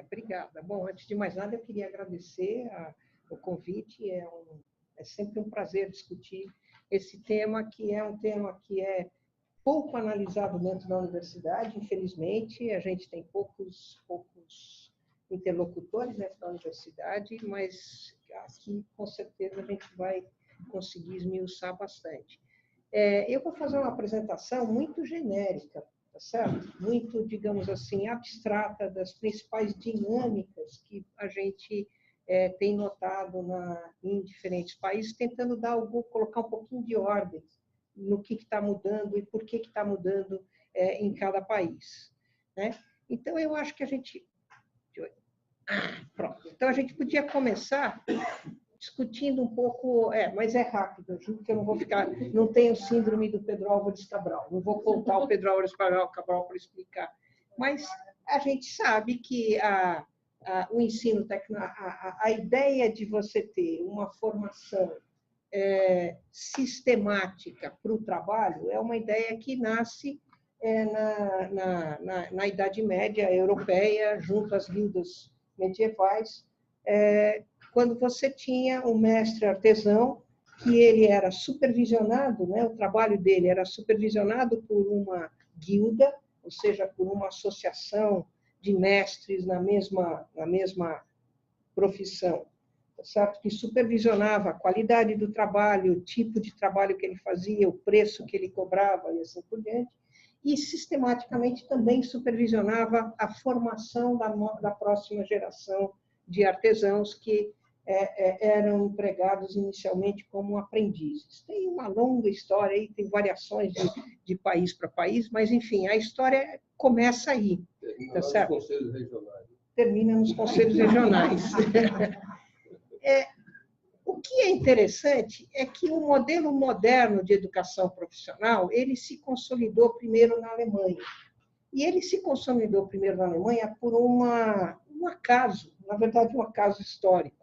Obrigada. Bom, antes de mais nada, eu queria agradecer o convite. É sempre um prazer discutir esse tema, que é um tema que é pouco analisado dentro da universidade, infelizmente. A gente tem poucos interlocutores dentro da universidade, mas aqui, com certeza, a gente vai conseguir esmiuçar bastante. Eu vou fazer uma apresentação muito genérica, tá certo? Muito, digamos assim, abstrata das principais dinâmicas que a gente tem notado em diferentes países, tentando colocar um pouquinho de ordem no que está mudando e por que está mudando em cada país, né? Então, eu acho que a gente... Pronto. Então, a gente podia começar discutindo um pouco, mas é rápido, eu juro que eu não vou ficar, não tenho síndrome do Pedro Álvares Cabral, não vou contar o Pedro Álvares Cabral para explicar, mas a gente sabe que o ensino técnico, a ideia de você ter uma formação sistemática para o trabalho é uma ideia que nasce na Idade Média europeia, junto às guildas medievais, quando você tinha um mestre artesão, que ele era supervisionado, né, o trabalho dele era supervisionado por uma guilda, ou seja, por uma associação de mestres na mesma profissão, tá certo? Que supervisionava a qualidade do trabalho, o tipo de trabalho que ele fazia, o preço que ele cobrava e assim por diante, e sistematicamente também supervisionava a formação da próxima geração de artesãos que eram empregados inicialmente como aprendizes. Tem uma longa história aí, tem variações de país para país, mas, enfim, a história começa aí. Termina nos conselhos regionais. Termina nos conselhos regionais. O que é interessante é que o modelo moderno de educação profissional, ele se consolidou primeiro na Alemanha. E ele se consolidou primeiro na Alemanha por um acaso, na verdade, um acaso histórico.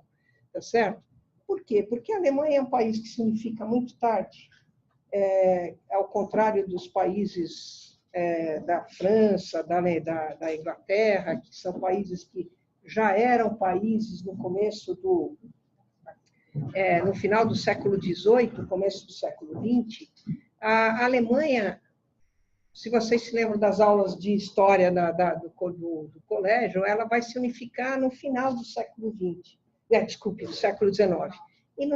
Tá certo? Por quê? Porque a Alemanha é um país que se unifica muito tarde, ao contrário dos países da França, da Inglaterra, que são países que já eram países no começo no final do século XVIII, começo do século XX. A Alemanha, se vocês se lembram das aulas de história do colégio, ela vai se unificar no final do século XX. Desculpe, do século XIX. E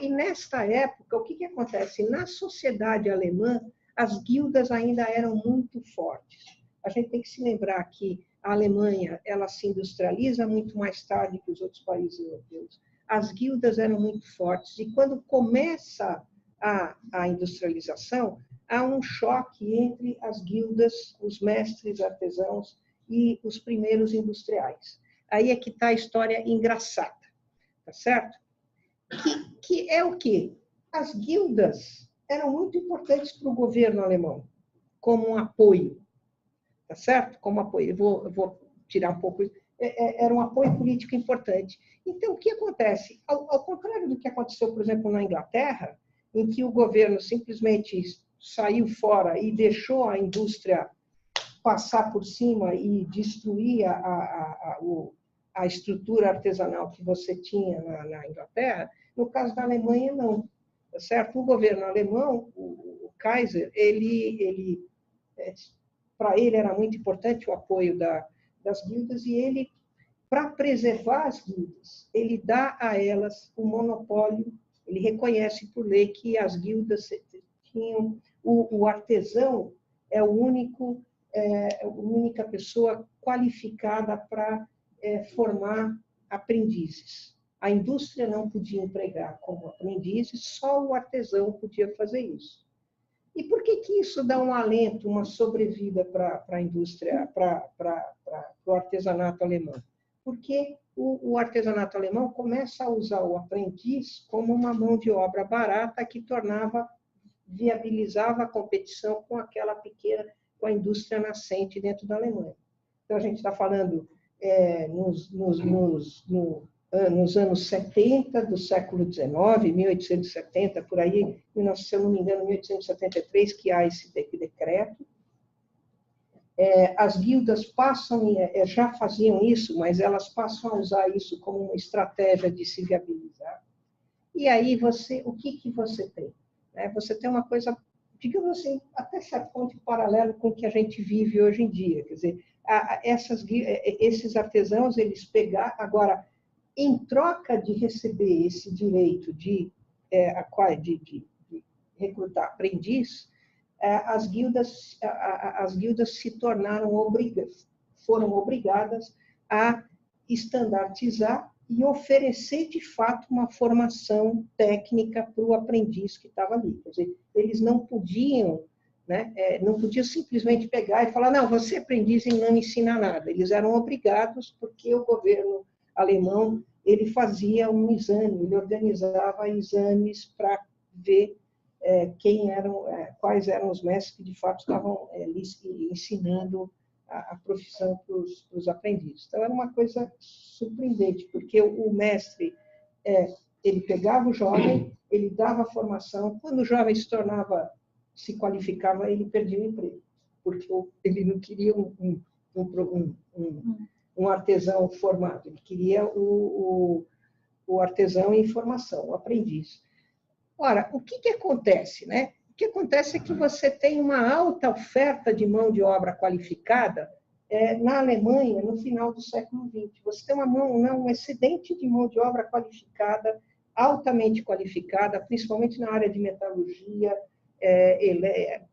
nesta época, o que acontece? Na sociedade alemã, as guildas ainda eram muito fortes. A gente tem que se lembrar que a Alemanha ela se industrializa muito mais tarde que os outros países europeus. As guildas eram muito fortes. E quando começa a industrialização, há um choque entre as guildas, os mestres artesãos e os primeiros industriais. Aí é que está a história engraçada. Tá certo? Que é o quê? As guildas eram muito importantes para o governo alemão, como um apoio. Tá certo? Como apoio. Eu vou tirar um pouco. Era um apoio político importante. Então, o que acontece? Ao contrário do que aconteceu, por exemplo, na Inglaterra, em que o governo simplesmente saiu fora e deixou a indústria passar por cima e destruir a estrutura artesanal que você tinha na Inglaterra, no caso da Alemanha, não. Tá certo? O governo alemão, o Kaiser, para ele era muito importante o apoio das guildas, e ele, para preservar as guildas, ele dá a elas o monopólio, ele reconhece por lei que as guildas tinham... O artesão é a única pessoa qualificada para formar aprendizes. A indústria não podia empregar como aprendizes, só o artesão podia fazer isso. E por que isso dá um alento, uma sobrevida para a indústria, para o artesanato alemão? Porque o artesanato alemão começa a usar o aprendiz como uma mão de obra barata que viabilizava a competição com com a indústria nascente dentro da Alemanha. Então, a gente está falando nos anos 70 do século XIX, 1870, por aí, se eu não me engano, 1873, que há esse decreto. As guildas já faziam isso, mas elas passam a usar isso como uma estratégia de se viabilizar. E aí, o que você tem? Você tem uma coisa, digamos assim, até certo ponto paralelo com o que a gente vive hoje em dia. Quer dizer, esses artesãos, eles pegaram... Agora, em troca de receber esse direito de recrutar aprendiz, as guildas foram obrigadas a estandartizar e oferecer, de fato, uma formação técnica para o aprendiz que estava ali. Quer dizer, eles não podiam, não podiam simplesmente pegar e falar, não, você é aprendiz e não me ensina nada. Eles eram obrigados, porque o governo alemão ele fazia um exame, ele organizava exames para ver quais eram os mestres que, de fato, estavam ensinando a profissão para os aprendizes. Então, era uma coisa surpreendente, porque o mestre, ele pegava o jovem, ele dava a formação, quando o jovem se qualificava, ele perdia o emprego, porque ele não queria um artesão formado, ele queria o artesão em formação, o aprendiz. Ora, o que acontece, né? O que acontece é que você tem uma alta oferta de mão de obra qualificada na Alemanha no final do século XX. Você tem um excedente de mão de obra qualificada, altamente qualificada, principalmente na área de metalurgia,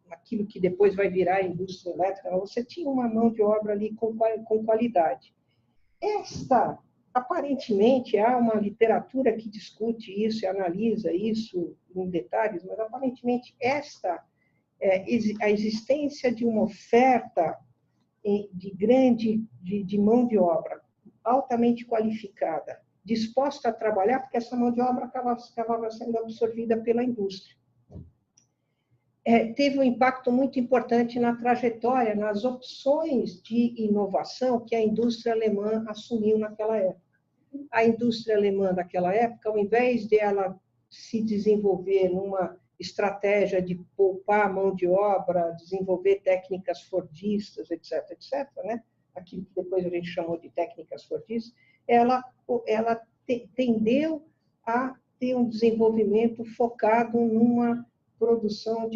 aquilo que depois vai virar a indústria elétrica. Você tinha uma mão de obra ali com qualidade. Aparentemente, há uma literatura que discute isso e analisa isso em detalhes, mas aparentemente a existência de uma oferta de mão de obra altamente qualificada, disposta a trabalhar, porque essa mão de obra acabava sendo absorvida pela indústria. Teve um impacto muito importante na trajetória, nas opções de inovação que a indústria alemã assumiu naquela época. A indústria alemã daquela época, ao invés de ela se desenvolver numa estratégia de poupar a mão de obra, desenvolver técnicas fordistas, etc., né? Aquilo que depois a gente chamou de técnicas fordistas, ela tendeu a ter um desenvolvimento focado numa produção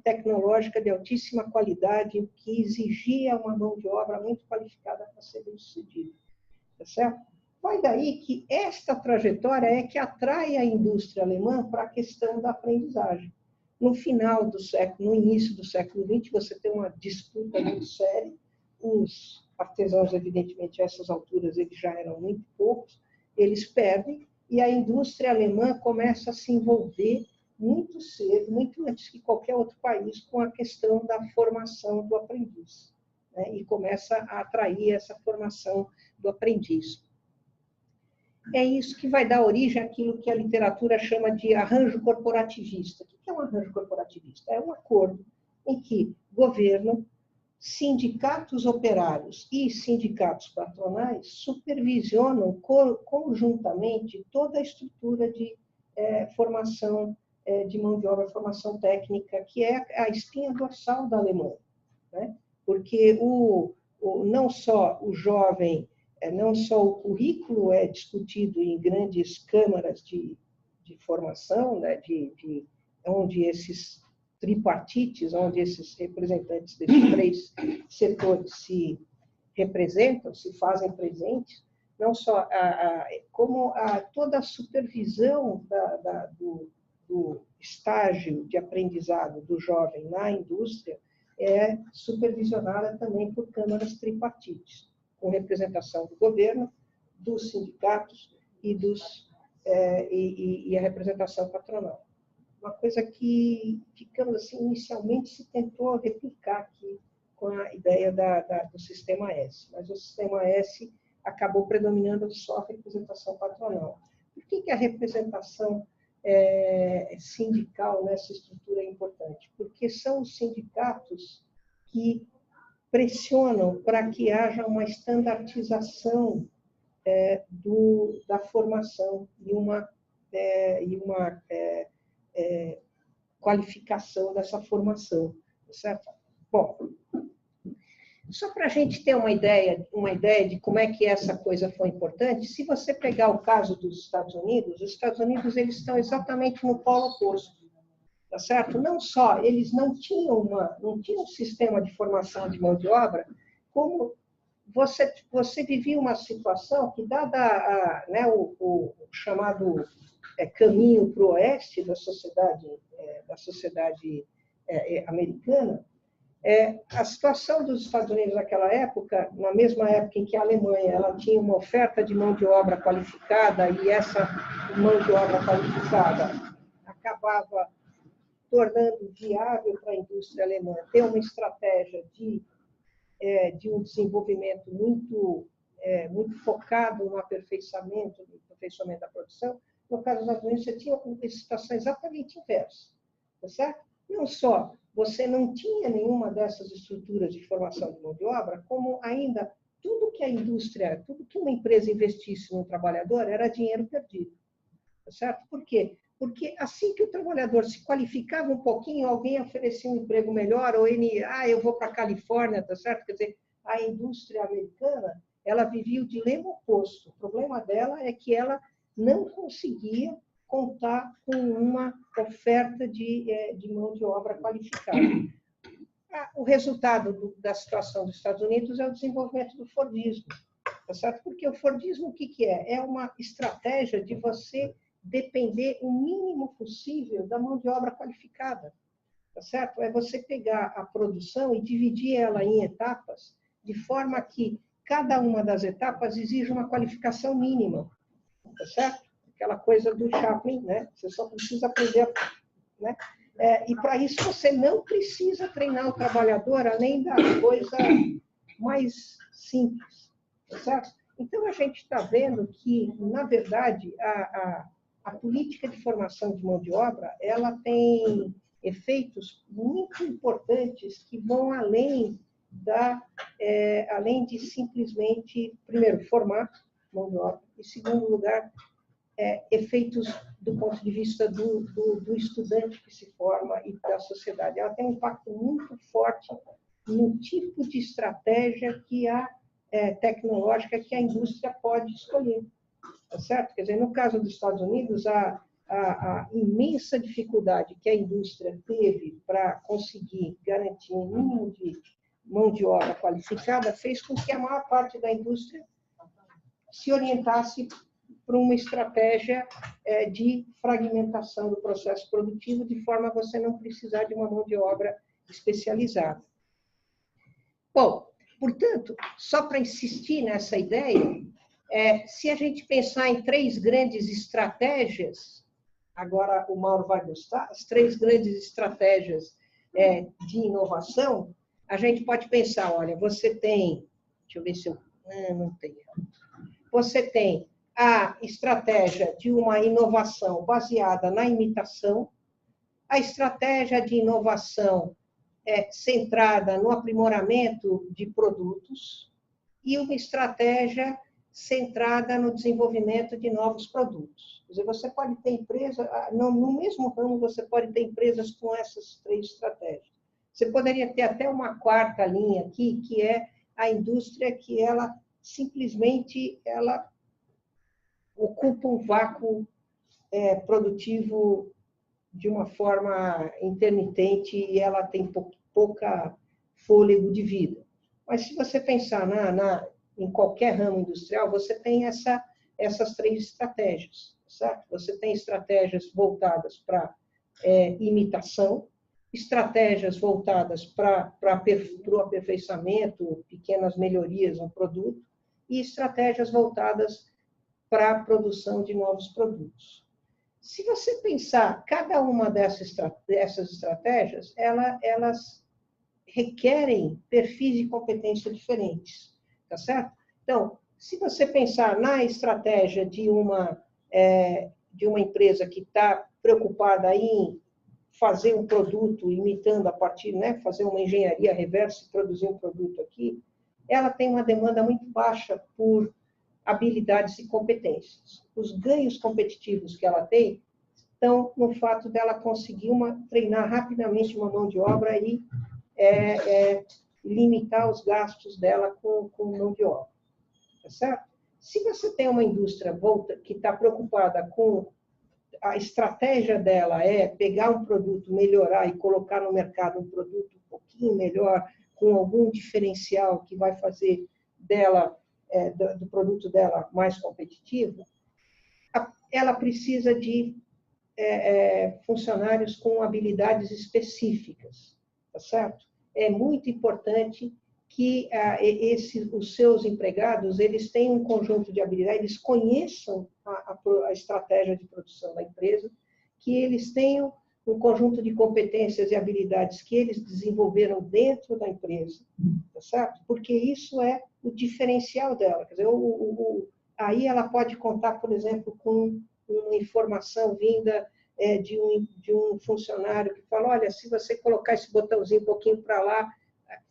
tecnológica de altíssima qualidade, que exigia uma mão de obra muito qualificada para ser bem-sucedida. Tá certo? Vai daí que esta trajetória é que atrai a indústria alemã para a questão da aprendizagem. No início do século XX, você tem uma disputa muito séria. Os artesãos, evidentemente, a essas alturas, eles já eram muito poucos, eles perdem, e a indústria alemã começa a se envolver muito cedo, muito antes que qualquer outro país, com a questão da formação do aprendiz, né? E começa a atrair essa formação do aprendiz. É isso que vai dar origem àquilo que a literatura chama de arranjo corporativista. O que é um arranjo corporativista? É um acordo em que governo, sindicatos operários e sindicatos patronais supervisionam conjuntamente toda a estrutura de formação de mão de obra, formação técnica, que é a espinha dorsal da Alemanha, né? Porque não só o jovem, não só o currículo é discutido em grandes câmaras de formação, né? Onde esses tripartites, onde esses representantes desses três setores se representam, se fazem presentes, não só como toda a supervisão do estágio de aprendizado do jovem na indústria é supervisionada também por câmaras tripartites, com representação do governo, dos sindicatos e a representação patronal. Uma coisa que, digamos assim, inicialmente se tentou replicar aqui com a ideia do sistema S, mas o sistema S acabou predominando só a representação patronal. Por que a representação sindical nessa estrutura é importante? Porque são os sindicatos que pressionam para que haja uma estandartização da formação e uma qualificação dessa formação, certo? Bom, Só para a gente ter uma ideia de como é que essa coisa foi importante, se você pegar o caso dos Estados Unidos, os Estados Unidos eles estão exatamente no polo oposto, tá certo? Não só eles não tinham um sistema de formação de mão de obra, como você vivia uma situação que, dada né, o chamado caminho para o oeste da sociedade americana, a situação dos Estados Unidos naquela época, na mesma época em que a Alemanha ela tinha uma oferta de mão de obra qualificada, e essa mão de obra qualificada acabava tornando viável para a indústria alemã ter uma estratégia de um desenvolvimento muito focado no aperfeiçoamento da produção. No caso dos Estados Unidos, você tinha uma situação exatamente inversa, tá certo? Não só você não tinha nenhuma dessas estruturas de formação de mão de obra, como ainda tudo que uma empresa investisse no trabalhador era dinheiro perdido, tá certo? Por quê? Porque assim que o trabalhador se qualificava um pouquinho, alguém oferecia um emprego melhor, ou eu vou para a Califórnia, tá certo? Quer dizer, a indústria americana, ela vivia o dilema oposto. O problema dela é que ela não conseguia contar com uma oferta de mão de obra qualificada. O resultado da situação dos Estados Unidos é o desenvolvimento do Fordismo, tá certo? Porque o Fordismo, o que é? É uma estratégia de você depender o mínimo possível da mão de obra qualificada, tá certo? É você pegar a produção e dividir ela em etapas, de forma que cada uma das etapas exige uma qualificação mínima, tá certo? Aquela coisa do Chaplin, né? Você só precisa aprender, né? E para isso você não precisa treinar o trabalhador além da coisa mais simples, tá certo? Então a gente está vendo que, na verdade, a política de formação de mão de obra, ela tem efeitos muito importantes que vão além de simplesmente, primeiro, formar mão de obra, e, segundo lugar, efeitos do ponto de vista do estudante que se forma e da sociedade. Ela tem um impacto muito forte no tipo de estratégia tecnológica que a indústria pode escolher. Tá certo? Quer dizer, no caso dos Estados Unidos, a imensa dificuldade que a indústria teve para conseguir garantir um mínimo de mão de obra qualificada fez com que a maior parte da indústria se orientasse para uma estratégia de fragmentação do processo produtivo, de forma a você não precisar de uma mão de obra especializada. Bom, portanto, só para insistir nessa ideia, se a gente pensar em três grandes estratégias, agora o Mauro vai gostar, as três grandes estratégias de inovação, a gente pode pensar, olha, você tem, deixa eu ver se eu... não tem. Você tem a estratégia de uma inovação baseada na imitação, a estratégia de inovação centrada no aprimoramento de produtos e uma estratégia centrada no desenvolvimento de novos produtos. Quer dizer, você pode ter no mesmo ramo, você pode ter empresas com essas três estratégias. Você poderia ter até uma quarta linha aqui, que é a indústria que ela simplesmente ocupa um vácuo produtivo de uma forma intermitente e ela tem pouca fôlego de vida. Mas se você pensar em qualquer ramo industrial, você tem essas três estratégias, certo? Você tem estratégias voltadas para imitação, estratégias voltadas para o aperfeiçoamento, pequenas melhorias no produto, e estratégias voltadas para a produção de novos produtos. Se você pensar, cada uma dessas estratégias, elas requerem perfis de competência diferentes, tá certo? Então, se você pensar na estratégia de uma empresa que está preocupada em fazer um produto imitando a partir, né, fazer uma engenharia reversa e produzir um produto aqui, ela tem uma demanda muito baixa por habilidades e competências. Os ganhos competitivos que ela tem estão no fato dela conseguir treinar rapidamente uma mão de obra e e limitar os gastos dela com mão de obra. Tá certo? Se você tem uma indústria que está preocupada com a estratégia dela é pegar um produto, melhorar e colocar no mercado um produto um pouquinho melhor, com algum diferencial que vai fazer dela, do produto dela mais competitivo, ela precisa de funcionários com habilidades específicas, tá certo? É muito importante que os seus empregados eles tenham um conjunto de habilidades, eles conheçam a estratégia de produção da empresa, que eles tenham um conjunto de competências e habilidades que eles desenvolveram dentro da empresa, tá certo? Porque isso é o diferencial dela. Quer dizer, aí ela pode contar, por exemplo, com uma informação vinda de um funcionário que fala, olha, se você colocar esse botãozinho um pouquinho para lá,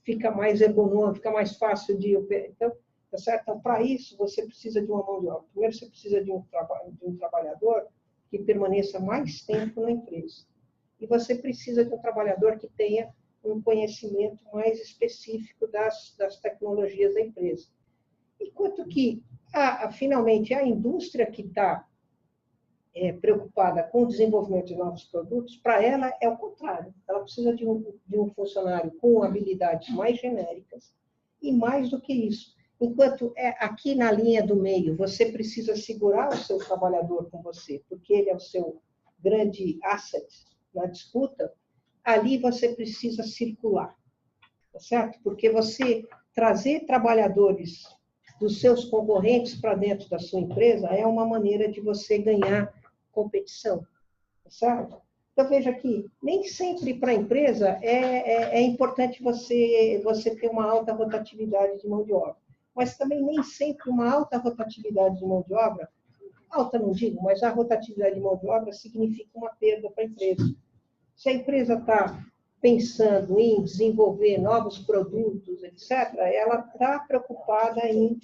fica mais ergonômico, fica mais fácil de operar. Então, tá certo? Então, para isso, você precisa de uma mão de obra. Primeiro, você precisa de um trabalhador que permaneça mais tempo na empresa. E você precisa de um trabalhador que tenha um conhecimento mais específico das tecnologias da empresa. Enquanto que, finalmente, a indústria que está preocupada com o desenvolvimento de novos produtos, para ela é o contrário. Ela precisa de um funcionário com habilidades mais genéricas e mais do que isso. Enquanto aqui na linha do meio, você precisa segurar o seu trabalhador com você, porque ele é o seu grande asset na disputa, ali você precisa circular, tá certo? Porque você trazer trabalhadores dos seus concorrentes para dentro da sua empresa é uma maneira de você ganhar competição, certo? Então, veja aqui, nem sempre para a empresa é importante você ter uma alta rotatividade de mão de obra, mas também nem sempre uma alta rotatividade de mão de obra, alta não digo, mas a rotatividade de mão de obra significa uma perda para a empresa. Se a empresa está pensando em desenvolver novos produtos, etc., ela está preocupada em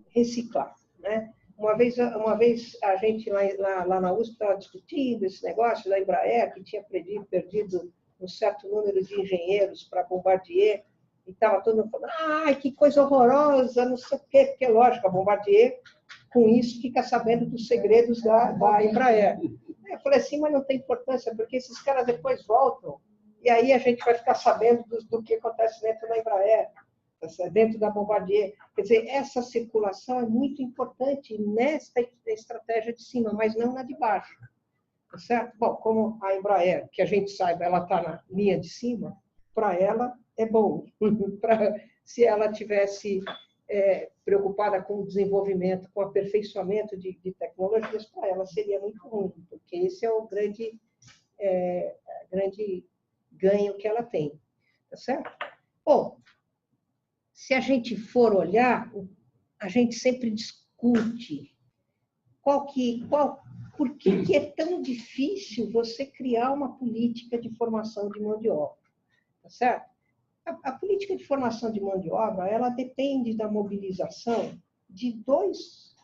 reciclar, né? Uma vez a gente lá na USP estava discutindo esse negócio da Embraer, que tinha perdido um certo número de engenheiros para Bombardier, e estava todo mundo falando, ai, que coisa horrorosa, não sei o quê, porque, lógico, a Bombardier, com isso, fica sabendo dos segredos da Embraer. Eu falei assim, mas não tem importância, porque esses caras depois voltam, e aí a gente vai ficar sabendo do que acontece dentro da Embraer, dentro da Bombardier. Quer dizer, essa circulação é muito importante nesta estratégia de cima, mas não na de baixo. Tá certo? Bom, como a Embraer, que a gente saiba, ela está na linha de cima, para ela é bom. Se ela tivesse preocupada com o desenvolvimento, com o aperfeiçoamento de tecnologias, para ela seria muito ruim, porque esse é o grande ganho que ela tem. Tá certo? Bom, se a gente for olhar, a gente sempre discute por que é tão difícil você criar uma política de formação de mão de obra, tá certo? A política de formação de mão de obra, ela depende da mobilização de dois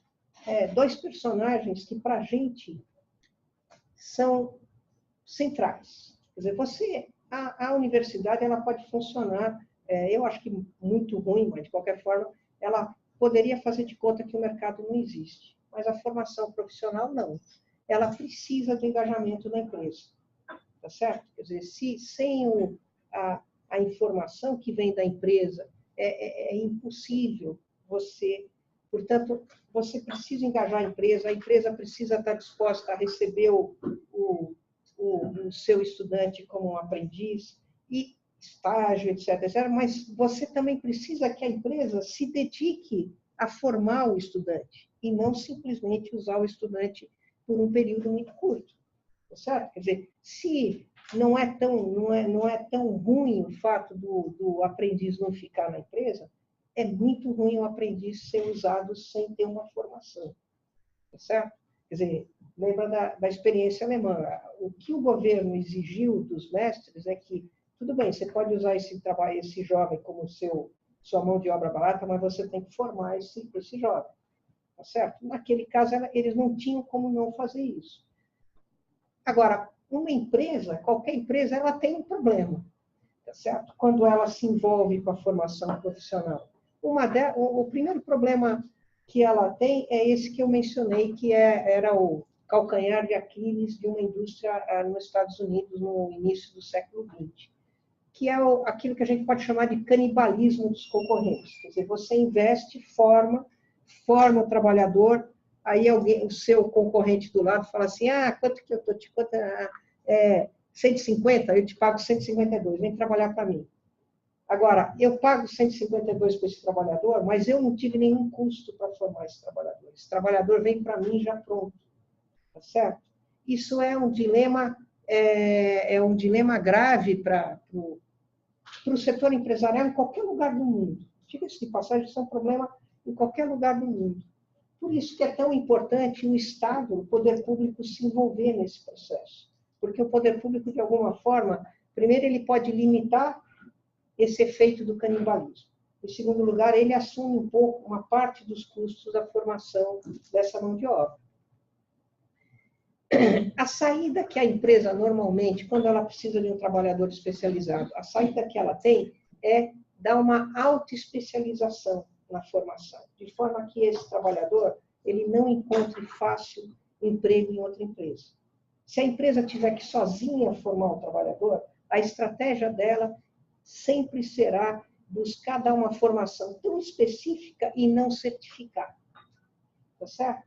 personagens que, para a gente, são centrais. Quer dizer, a universidade ela pode funcionar, eu acho que muito ruim, mas, de qualquer forma, ela poderia fazer de conta que o mercado não existe. Mas a formação profissional, não. Ela precisa do engajamento da empresa. Tá certo? Quer dizer, sem a informação que vem da empresa, é impossível você... Portanto, você precisa engajar a empresa precisa estar disposta a receber o seu estudante como um aprendiz, e estágio, etc., mas você também precisa que a empresa se dedique a formar o estudante, e não simplesmente usar o estudante por um período muito curto. Tá certo? Quer dizer, se não é tão ruim o fato do aprendiz não ficar na empresa, é muito ruim o aprendiz ser usado sem ter uma formação. Tá certo? Quer dizer, lembra da experiência alemã. O que o governo exigiu dos mestres é que, tudo bem, você pode usar esse jovem como sua mão de obra barata, mas você tem que formar esse jovem. Tá certo? Naquele caso, eles não tinham como não fazer isso. Agora, uma empresa, qualquer empresa, ela tem um problema. Tá certo? Quando ela se envolve com a formação profissional. O primeiro problema que ela tem é esse que eu mencionei, que era o calcanhar de Aquiles de uma indústria nos Estados Unidos no início do século XX, que é aquilo que a gente pode chamar de canibalismo dos concorrentes. Quer dizer, você investe, forma o trabalhador, aí o seu concorrente do lado fala assim, quanto que eu estou te... 150, eu te pago 152, vem trabalhar para mim. Agora, eu pago 152 para esse trabalhador, mas eu não tive nenhum custo para formar esse trabalhador. Esse trabalhador vem para mim já pronto. Tá certo? Isso é um dilema grave para o setor empresarial em qualquer lugar do mundo. Diga-se de passagem, isso é um problema em qualquer lugar do mundo. Por isso que é tão importante o Estado, o poder público, se envolver nesse processo. Porque o poder público, de alguma forma, primeiro, ele pode limitar esse efeito do canibalismo. Em segundo lugar, ele assume um pouco, uma parte dos custos da formação dessa mão de obra. A saída que a empresa, normalmente, quando ela precisa de um trabalhador especializado, a saída que ela tem é dar uma autoespecialização na formação, de forma que esse trabalhador ele não encontre fácil emprego em outra empresa. Se a empresa tiver que sozinha formar o trabalhador, a estratégia dela sempre será buscar dar uma formação tão específica e não certificar. Tá certo?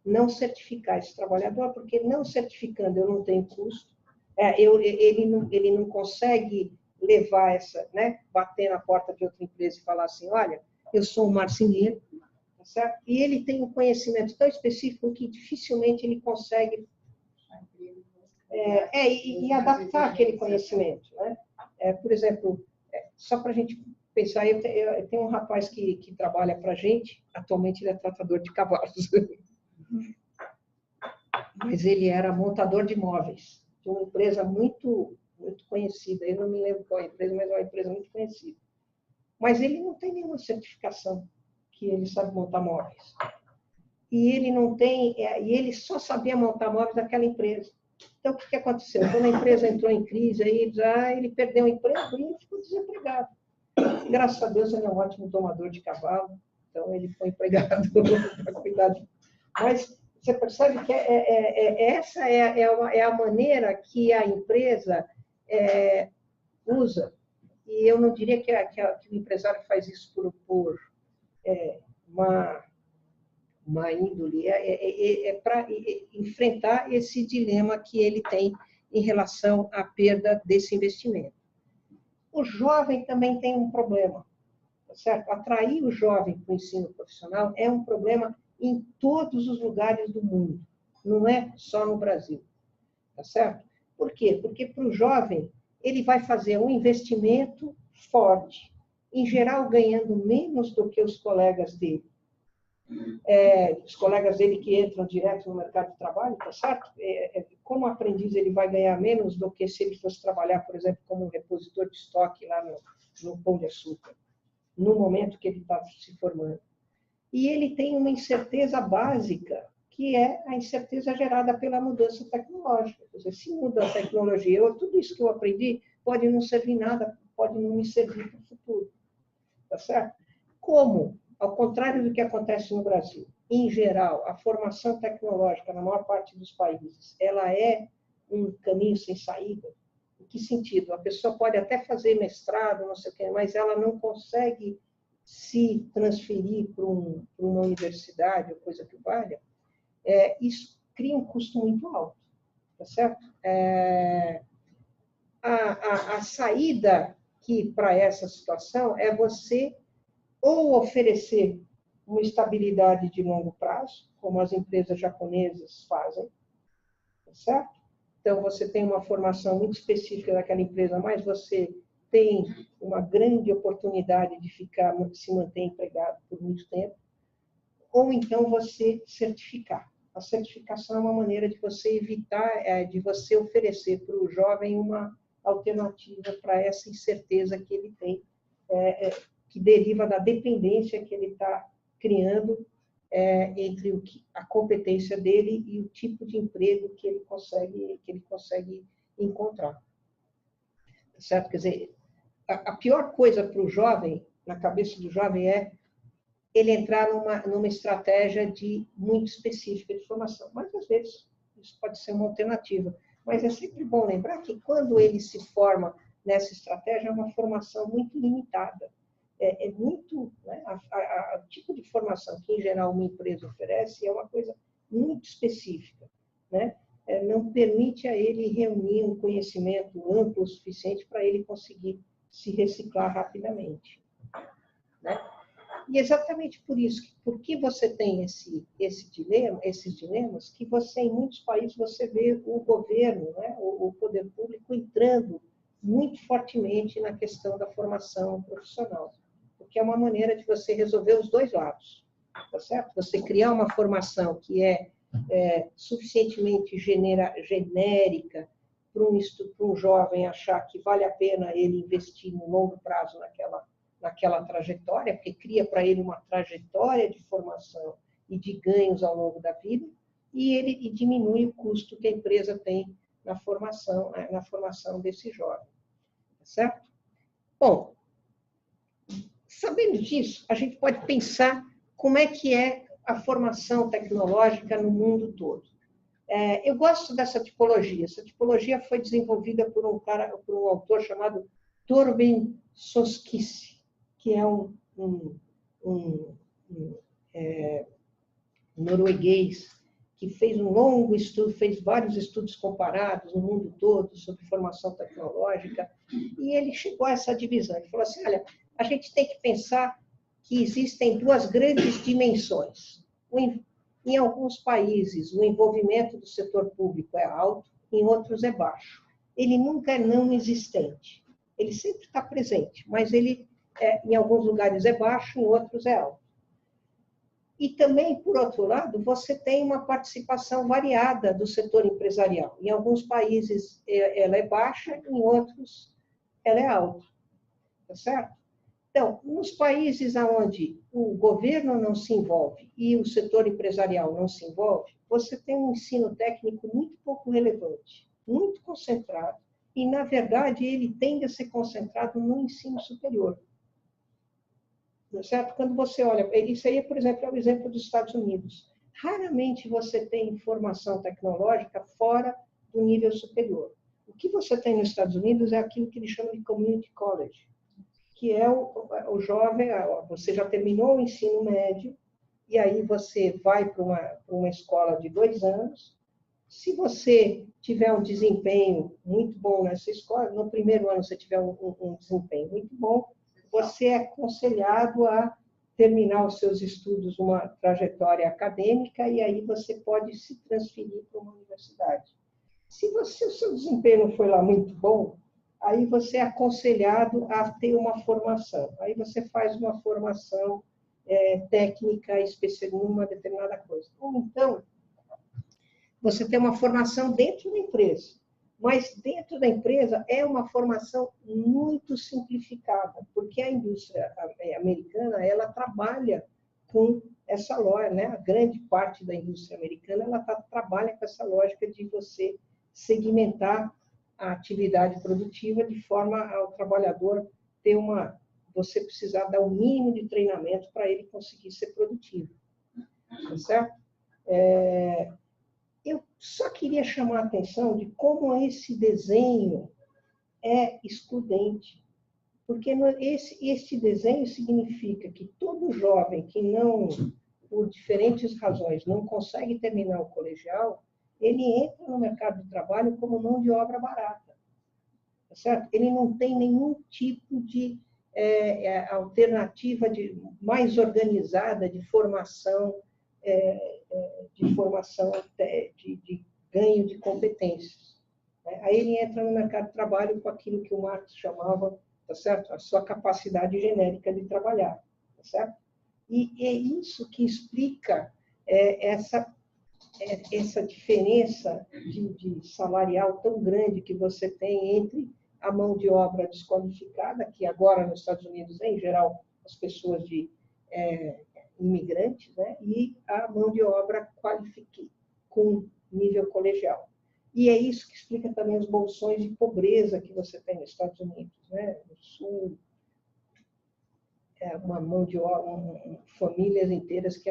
Não certificar esse trabalhador, porque não certificando eu não tenho custo, ele não consegue levar essa, né, bater na porta de outra empresa e falar assim, olha, eu sou um marceneiro, tá certo? E ele tem um conhecimento tão específico que dificilmente ele consegue e adaptar aquele conhecimento, né? Por exemplo, só para a gente pensar, eu tenho um rapaz que trabalha para a gente, atualmente ele é tratador de cavalos, mas ele era montador de móveis, de uma empresa muito, muito conhecida, eu não me lembro qual é a empresa, mas é uma empresa muito conhecida. Mas ele não tem nenhuma certificação que ele sabe montar móveis. E ele não tem, e ele só sabia montar móveis daquela empresa. Então, o que aconteceu? Quando a empresa entrou em crise, aí, ele perdeu o emprego e ele ficou desempregado. Graças a Deus, ele é um ótimo domador de cavalo, então ele foi empregado para cuidar de... Mas você percebe que essa é a maneira que a empresa usa. E eu não diria que o empresário faz isso por uma índole, para enfrentar esse dilema que ele tem em relação à perda desse investimento. O jovem também tem um problema, tá certo? Atrair o jovem para o ensino profissional é um problema em todos os lugares do mundo, não é só no Brasil, tá certo? Por quê? Porque para o jovem, ele vai fazer um investimento forte, em geral ganhando menos do que os colegas dele. Os colegas dele que entram direto no mercado de trabalho, tá certo? Como aprendiz, ele vai ganhar menos do que se ele fosse trabalhar, por exemplo, como um repositor de estoque lá no Pão de Açúcar, no momento que ele está se formando. E ele tem uma incerteza básica, que é a incerteza gerada pela mudança tecnológica. Quer dizer, se muda a tecnologia, tudo isso que eu aprendi pode não servir nada, pode não me servir para o futuro. Tá certo? Como, ao contrário do que acontece no Brasil, em geral, a formação tecnológica, na maior parte dos países, ela é um caminho sem saída. Em que sentido? A pessoa pode até fazer mestrado, não sei o quê, mas ela não consegue se transferir para uma universidade, ou coisa que valha. Isso cria um custo muito alto, tá certo? A saída para essa situação é você ou oferecer uma estabilidade de longo prazo, como as empresas japonesas fazem, tá certo? Então, você tem uma formação muito específica daquela empresa, mas você tem uma grande oportunidade de se manter empregado por muito tempo, ou então você certificar. A certificação é uma maneira de você evitar, de você oferecer para o jovem uma alternativa para essa incerteza que ele tem, que deriva da dependência que ele está criando entre a competência dele e o tipo de emprego que ele consegue encontrar. Certo? Quer dizer, a pior coisa para o jovem, na cabeça do jovem, é ele entrar numa estratégia muito específica de formação. Mas, às vezes, isso pode ser uma alternativa. Mas é sempre bom lembrar que, quando ele se forma nessa estratégia, é uma formação muito limitada. É muito... Né, o tipo de formação que, em geral, uma empresa oferece é uma coisa muito específica. Né? Não permite a ele reunir um conhecimento amplo o suficiente para ele conseguir se reciclar rapidamente. Né? E exatamente por isso, porque você tem esses dilemas, que você, em muitos países, você vê o governo, né, o poder público entrando muito fortemente na questão da formação profissional, porque é uma maneira de você resolver os dois lados, tá certo? Você criar uma formação que é suficientemente genérica para um jovem achar que vale a pena ele investir no longo prazo naquela trajetória, porque cria para ele uma trajetória de formação e de ganhos ao longo da vida, e diminui o custo que a empresa tem na formação desse jovem. Tá certo? Bom, sabendo disso, a gente pode pensar como é que é a formação tecnológica no mundo todo. Eu gosto dessa tipologia. Essa tipologia foi desenvolvida por um autor chamado Torben Soskice, que é um norueguês, que fez um longo estudo, fez vários estudos comparados no mundo todo sobre formação tecnológica, e ele chegou a essa divisão. Ele falou assim, olha, a gente tem que pensar que existem duas grandes dimensões. Em alguns países, o envolvimento do setor público é alto, em outros é baixo. Ele nunca é não existente. Ele sempre está presente, mas ele, em alguns lugares é baixo, em outros é alto. E também, por outro lado, você tem uma participação variada do setor empresarial. Em alguns países ela é baixa, em outros ela é alta. Tá certo? Então, nos países onde o governo não se envolve e o setor empresarial não se envolve, você tem um ensino técnico muito pouco relevante, muito concentrado, e, na verdade, ele tende a ser concentrado no ensino superior. Certo? Quando você olha, isso aí, por exemplo, é o exemplo dos Estados Unidos. Raramente você tem formação tecnológica fora do nível superior. O que você tem nos Estados Unidos é aquilo que eles chamam de community college, que é o jovem, você já terminou o ensino médio, e aí você vai para uma escola de 2 anos. Se você tiver um desempenho muito bom nessa escola, no primeiro ano você tiver um desempenho muito bom, você é aconselhado a terminar os seus estudos, uma trajetória acadêmica, e aí você pode se transferir para uma universidade. Se o seu desempenho não foi lá muito bom, aí você é aconselhado a ter uma formação. Aí você faz uma formação técnica especial em uma determinada coisa. Ou então, você tem uma formação dentro da empresa. Mas dentro da empresa é uma formação muito simplificada, porque a indústria americana, ela trabalha com essa lógica, né? A grande parte da indústria americana, ela trabalha com essa lógica de você segmentar a atividade produtiva de forma ao trabalhador ter você precisar dar o mínimo de treinamento para ele conseguir ser produtivo. Tá certo? Eu só queria chamar a atenção de como esse desenho é excludente. Porque este desenho significa que todo jovem que não, por diferentes razões, não consegue terminar o colegial, ele entra no mercado de trabalho como mão de obra barata. Tá certo? Ele não tem nenhum tipo de alternativa mais organizada de formação, de ganho de competências. Aí ele entra no mercado de trabalho com aquilo que o Marx chamava, tá certo? A sua capacidade genérica de trabalhar. Tá certo? E é isso que explica essa diferença de salarial tão grande que você tem entre a mão de obra desqualificada, que agora nos Estados Unidos, em geral, as pessoas imigrantes, né? E a mão de obra qualificada, com nível colegial. E é isso que explica também os bolsões de pobreza que você tem nos Estados Unidos, né? No Sul, uma mão de obra, famílias inteiras que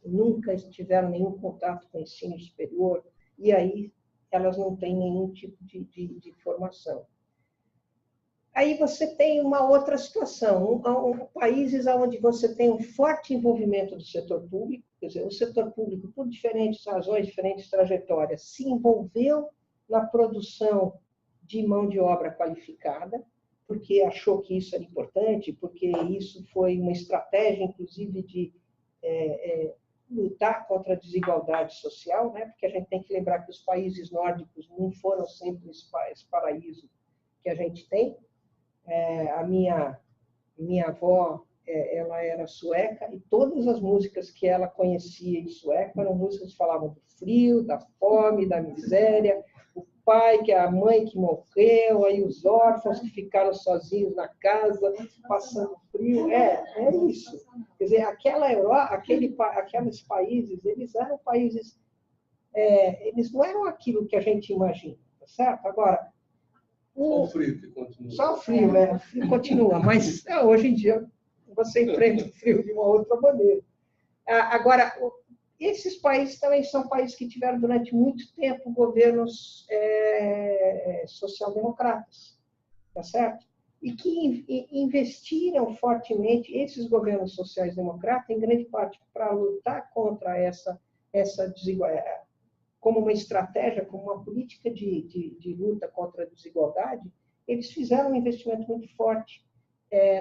nunca tiveram nenhum contato com o ensino superior, e aí elas não têm nenhum tipo de formação. Aí você tem uma outra situação, países onde você tem um forte envolvimento do setor público, quer dizer, o setor público, por diferentes razões, diferentes trajetórias, se envolveu na produção de mão de obra qualificada, porque achou que isso era importante, porque isso foi uma estratégia, inclusive, de lutar contra a desigualdade social, né? Porque a gente tem que lembrar que os países nórdicos não foram sempre esse paraíso que a gente tem. A minha avó, ela era sueca, e todas as músicas que ela conhecia em sueco eram músicas que falavam do frio, da fome, da miséria, o pai, que a mãe que morreu, aí os órfãos que ficaram sozinhos na casa, passando frio. É isso. Quer dizer, aquela Europa, aqueles países, eles eram países, eles não eram aquilo que a gente imagina, tá certo? Agora, só o frio que continua. Só o frio, o frio continua, mas hoje em dia você enfrenta o frio de uma outra maneira. Agora, esses países também são países que tiveram durante muito tempo governos social-democratas, tá certo? E que investiram fortemente esses governos sociais-democratas, em grande parte, para lutar contra essa desigualdade, como uma estratégia, como uma política de luta contra a desigualdade. Eles fizeram um investimento muito forte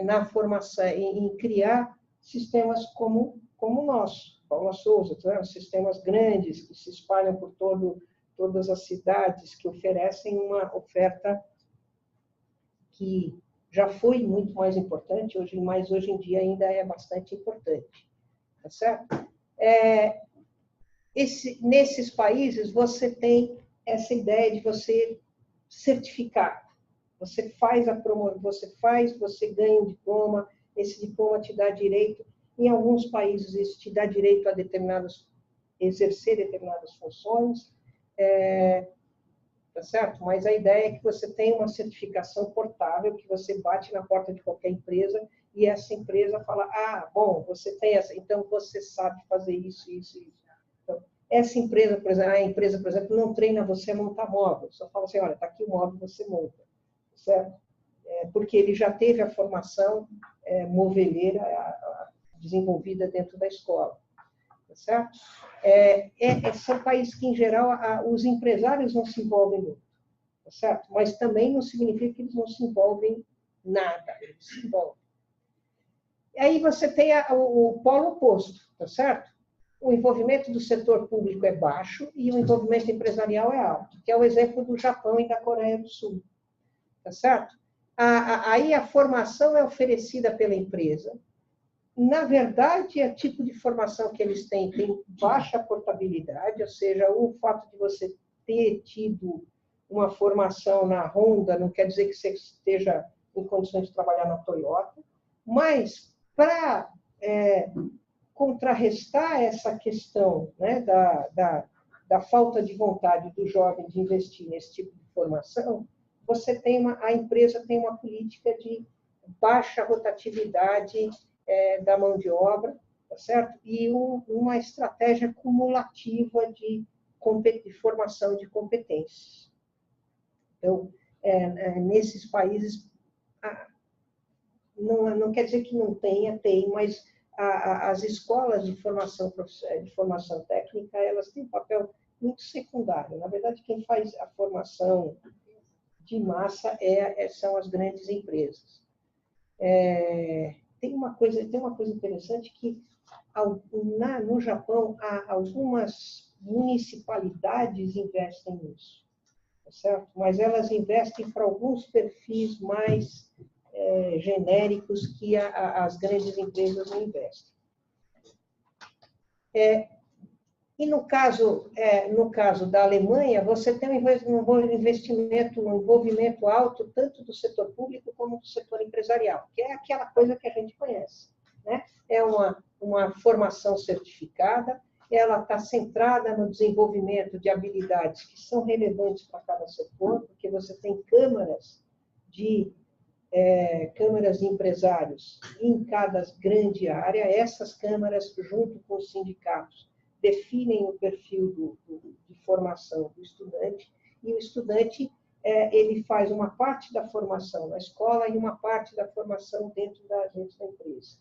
na formação, em criar sistemas como o nosso, Paula Souza, sistemas grandes que se espalham por todas as cidades, que oferecem uma oferta que já foi muito mais importante, mas hoje em dia ainda é bastante importante. Tá certo? Nesses países, você tem essa ideia de você certificar. Você faz você ganha um diploma, esse diploma te dá direito. Em alguns países, isso te dá direito a exercer determinadas funções, tá certo? Mas a ideia é que você tem uma certificação portável, que você bate na porta de qualquer empresa e essa empresa fala: bom, você tem essa, então você sabe fazer isso, isso, isso. Então, essa empresa, por exemplo, não treina você a montar móvel, só fala assim: olha, está aqui o móvel, você monta, certo? Porque ele já teve a formação moveleira desenvolvida dentro da escola, tá certo? São países que, em geral, os empresários não se envolvem muito, tá certo? Mas também não significa que eles não se envolvem nada, eles se envolvem. E aí você tem o polo oposto, tá certo? O envolvimento do setor público é baixo e o envolvimento empresarial é alto, que é o exemplo do Japão e da Coreia do Sul, tá certo? Aí a formação é oferecida pela empresa. Na verdade, o tipo de formação que eles têm tem baixa portabilidade, ou seja, o fato de você ter tido uma formação na Honda não quer dizer que você esteja em condições de trabalhar na Toyota, mas para contrarrestar essa questão, né, da falta de vontade do jovem de investir nesse tipo de formação, a empresa tem uma política de baixa rotatividade da mão de obra, tá certo? E uma estratégia cumulativa de formação de competências. Então, nesses países, não quer dizer que não tem, mas as escolas de formação técnica, elas têm um papel muito secundário. Na verdade, quem faz a formação de massa são as grandes empresas. Tem uma coisa interessante que no Japão algumas municipalidades investem nisso, tá certo? Mas elas investem para alguns perfis mais genéricos que as grandes empresas não investem. E no caso da Alemanha, você tem um envolvimento alto tanto do setor público como do setor empresarial, que é aquela coisa que a gente conhece, né? É uma formação certificada, ela está centrada no desenvolvimento de habilidades que são relevantes para cada setor, porque você tem câmaras de empresários em cada grande área. Essas câmaras, junto com os sindicatos, definem o perfil de formação do estudante, e o estudante ele faz uma parte da formação na escola e uma parte da formação dentro da empresa.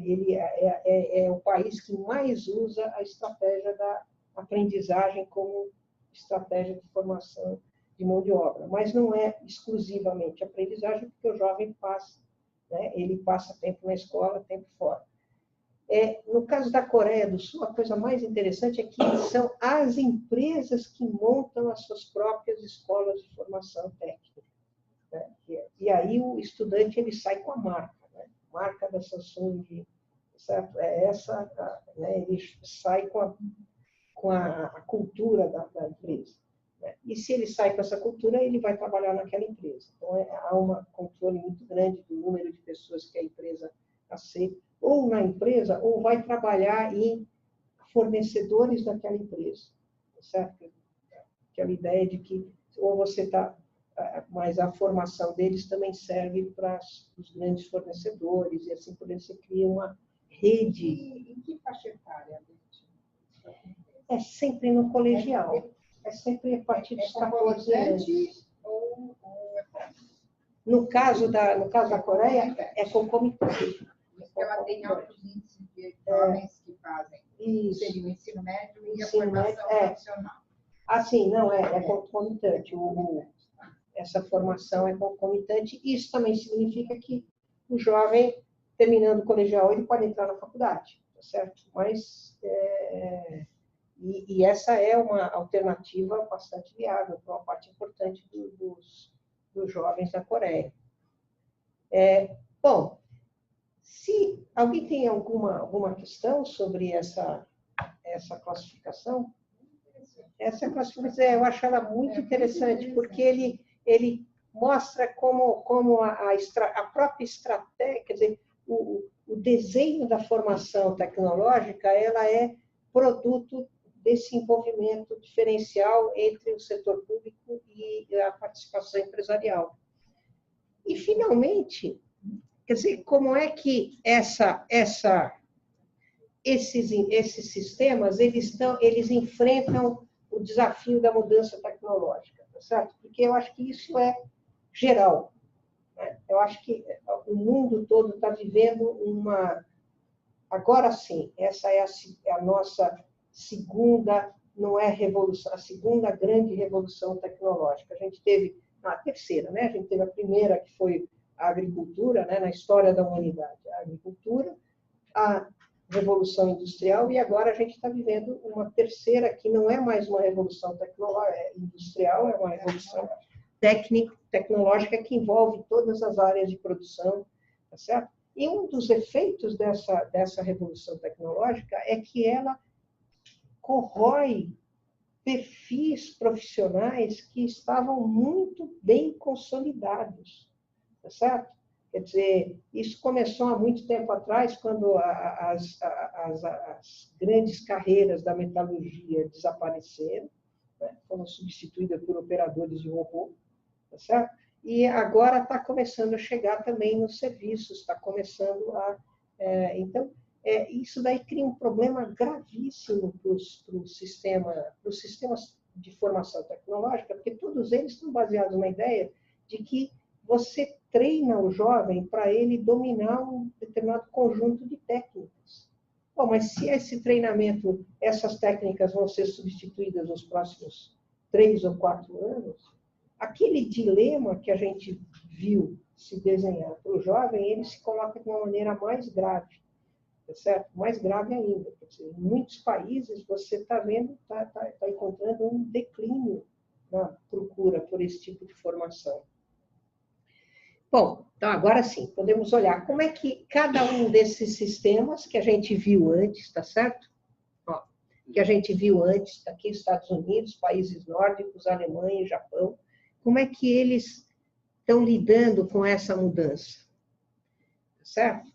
Ele é o país que mais usa a estratégia da aprendizagem como estratégia de formação de mão de obra, mas não é exclusivamente aprendizagem, porque o jovem passa, ele passa tempo na escola, tempo fora. No caso da Coreia do Sul, a coisa mais interessante é que são as empresas que montam as suas próprias escolas de formação técnica. E aí o estudante ele sai com a marca, marca da Samsung, certo? Ele sai com a cultura da empresa. E se ele sai com essa cultura, ele vai trabalhar naquela empresa. Então, há um controle muito grande do número de pessoas que a empresa aceita, ou na empresa, ou vai trabalhar em fornecedores daquela empresa. Certo? Aquela ideia de que ou você está... Mas a formação deles também serve para os grandes fornecedores, e assim por isso você cria uma rede. E em que faixa etária? É sempre no colegial. É sempre a partir dos 14 anos. No caso da Coreia, é concomitante. Ela tem altos índices de jovens que fazem seria o ensino médio e a formação profissional. Assim, não, é concomitante. Essa formação é concomitante. Isso também significa que o jovem, terminando o colegial, ele pode entrar na faculdade, tá certo? Mas... E essa é uma alternativa bastante viável para uma parte importante dos jovens da Coreia. Bom, se alguém tem alguma questão sobre essa classificação, eu acho ela muito interessante, porque ele mostra como a própria estratégia, quer dizer, o desenho da formação tecnológica, ela é produto desse envolvimento diferencial entre o setor público e a participação empresarial. E, finalmente, quer dizer, como é que esses sistemas eles enfrentam o desafio da mudança tecnológica, tá certo? Porque eu acho que isso é geral. Eu acho que o mundo todo está vivendo Agora sim, essa é a nossa segunda, não é revolução, a segunda grande revolução tecnológica. A gente teve a terceira, A gente teve a primeira, que foi a agricultura, na história da humanidade, a agricultura, a revolução industrial, e agora a gente está vivendo uma terceira, que não é mais uma revolução industrial, é uma revolução tecnológica que envolve todas as áreas de produção, tá certo? E um dos efeitos dessa revolução tecnológica é que ela corrói perfis profissionais que estavam muito bem consolidados, tá certo? Quer dizer, isso começou há muito tempo atrás, quando as grandes carreiras da metalurgia desapareceram, foram substituídas por operadores de robô, tá certo? E agora está começando a chegar também nos serviços, está começando a... Então, isso daí cria um problema gravíssimo para os sistemas de formação tecnológica, porque todos eles estão baseados na ideia de que você treina o jovem para ele dominar um determinado conjunto de técnicas. Bom, mas se esse treinamento, essas técnicas vão ser substituídas nos próximos 3 ou 4 anos, aquele dilema que a gente viu se desenhar para o jovem, ele se coloca de uma maneira mais grave, tá certo? Mais grave ainda. Quer dizer, em muitos países você está encontrando um declínio na procura por esse tipo de formação. Bom, então agora sim, podemos olhar como é que cada um desses sistemas que a gente viu antes, tá certo? Que a gente viu antes, aqui Estados Unidos, países nórdicos, Alemanha e Japão, como é que eles estão lidando com essa mudança, tá certo?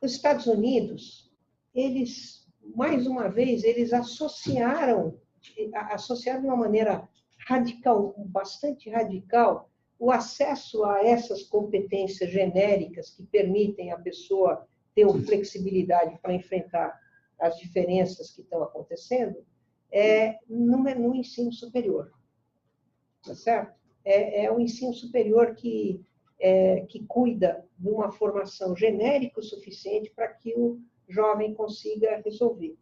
Os Estados Unidos, eles, mais uma vez, eles associaram de uma maneira radical, bastante radical, o acesso a essas competências genéricas que permitem a pessoa ter uma flexibilidade para enfrentar as diferenças que estão acontecendo, no ensino superior. Tá certo? É o ensino superior que cuida de uma formação genérica o suficiente para que o jovem consiga resolver.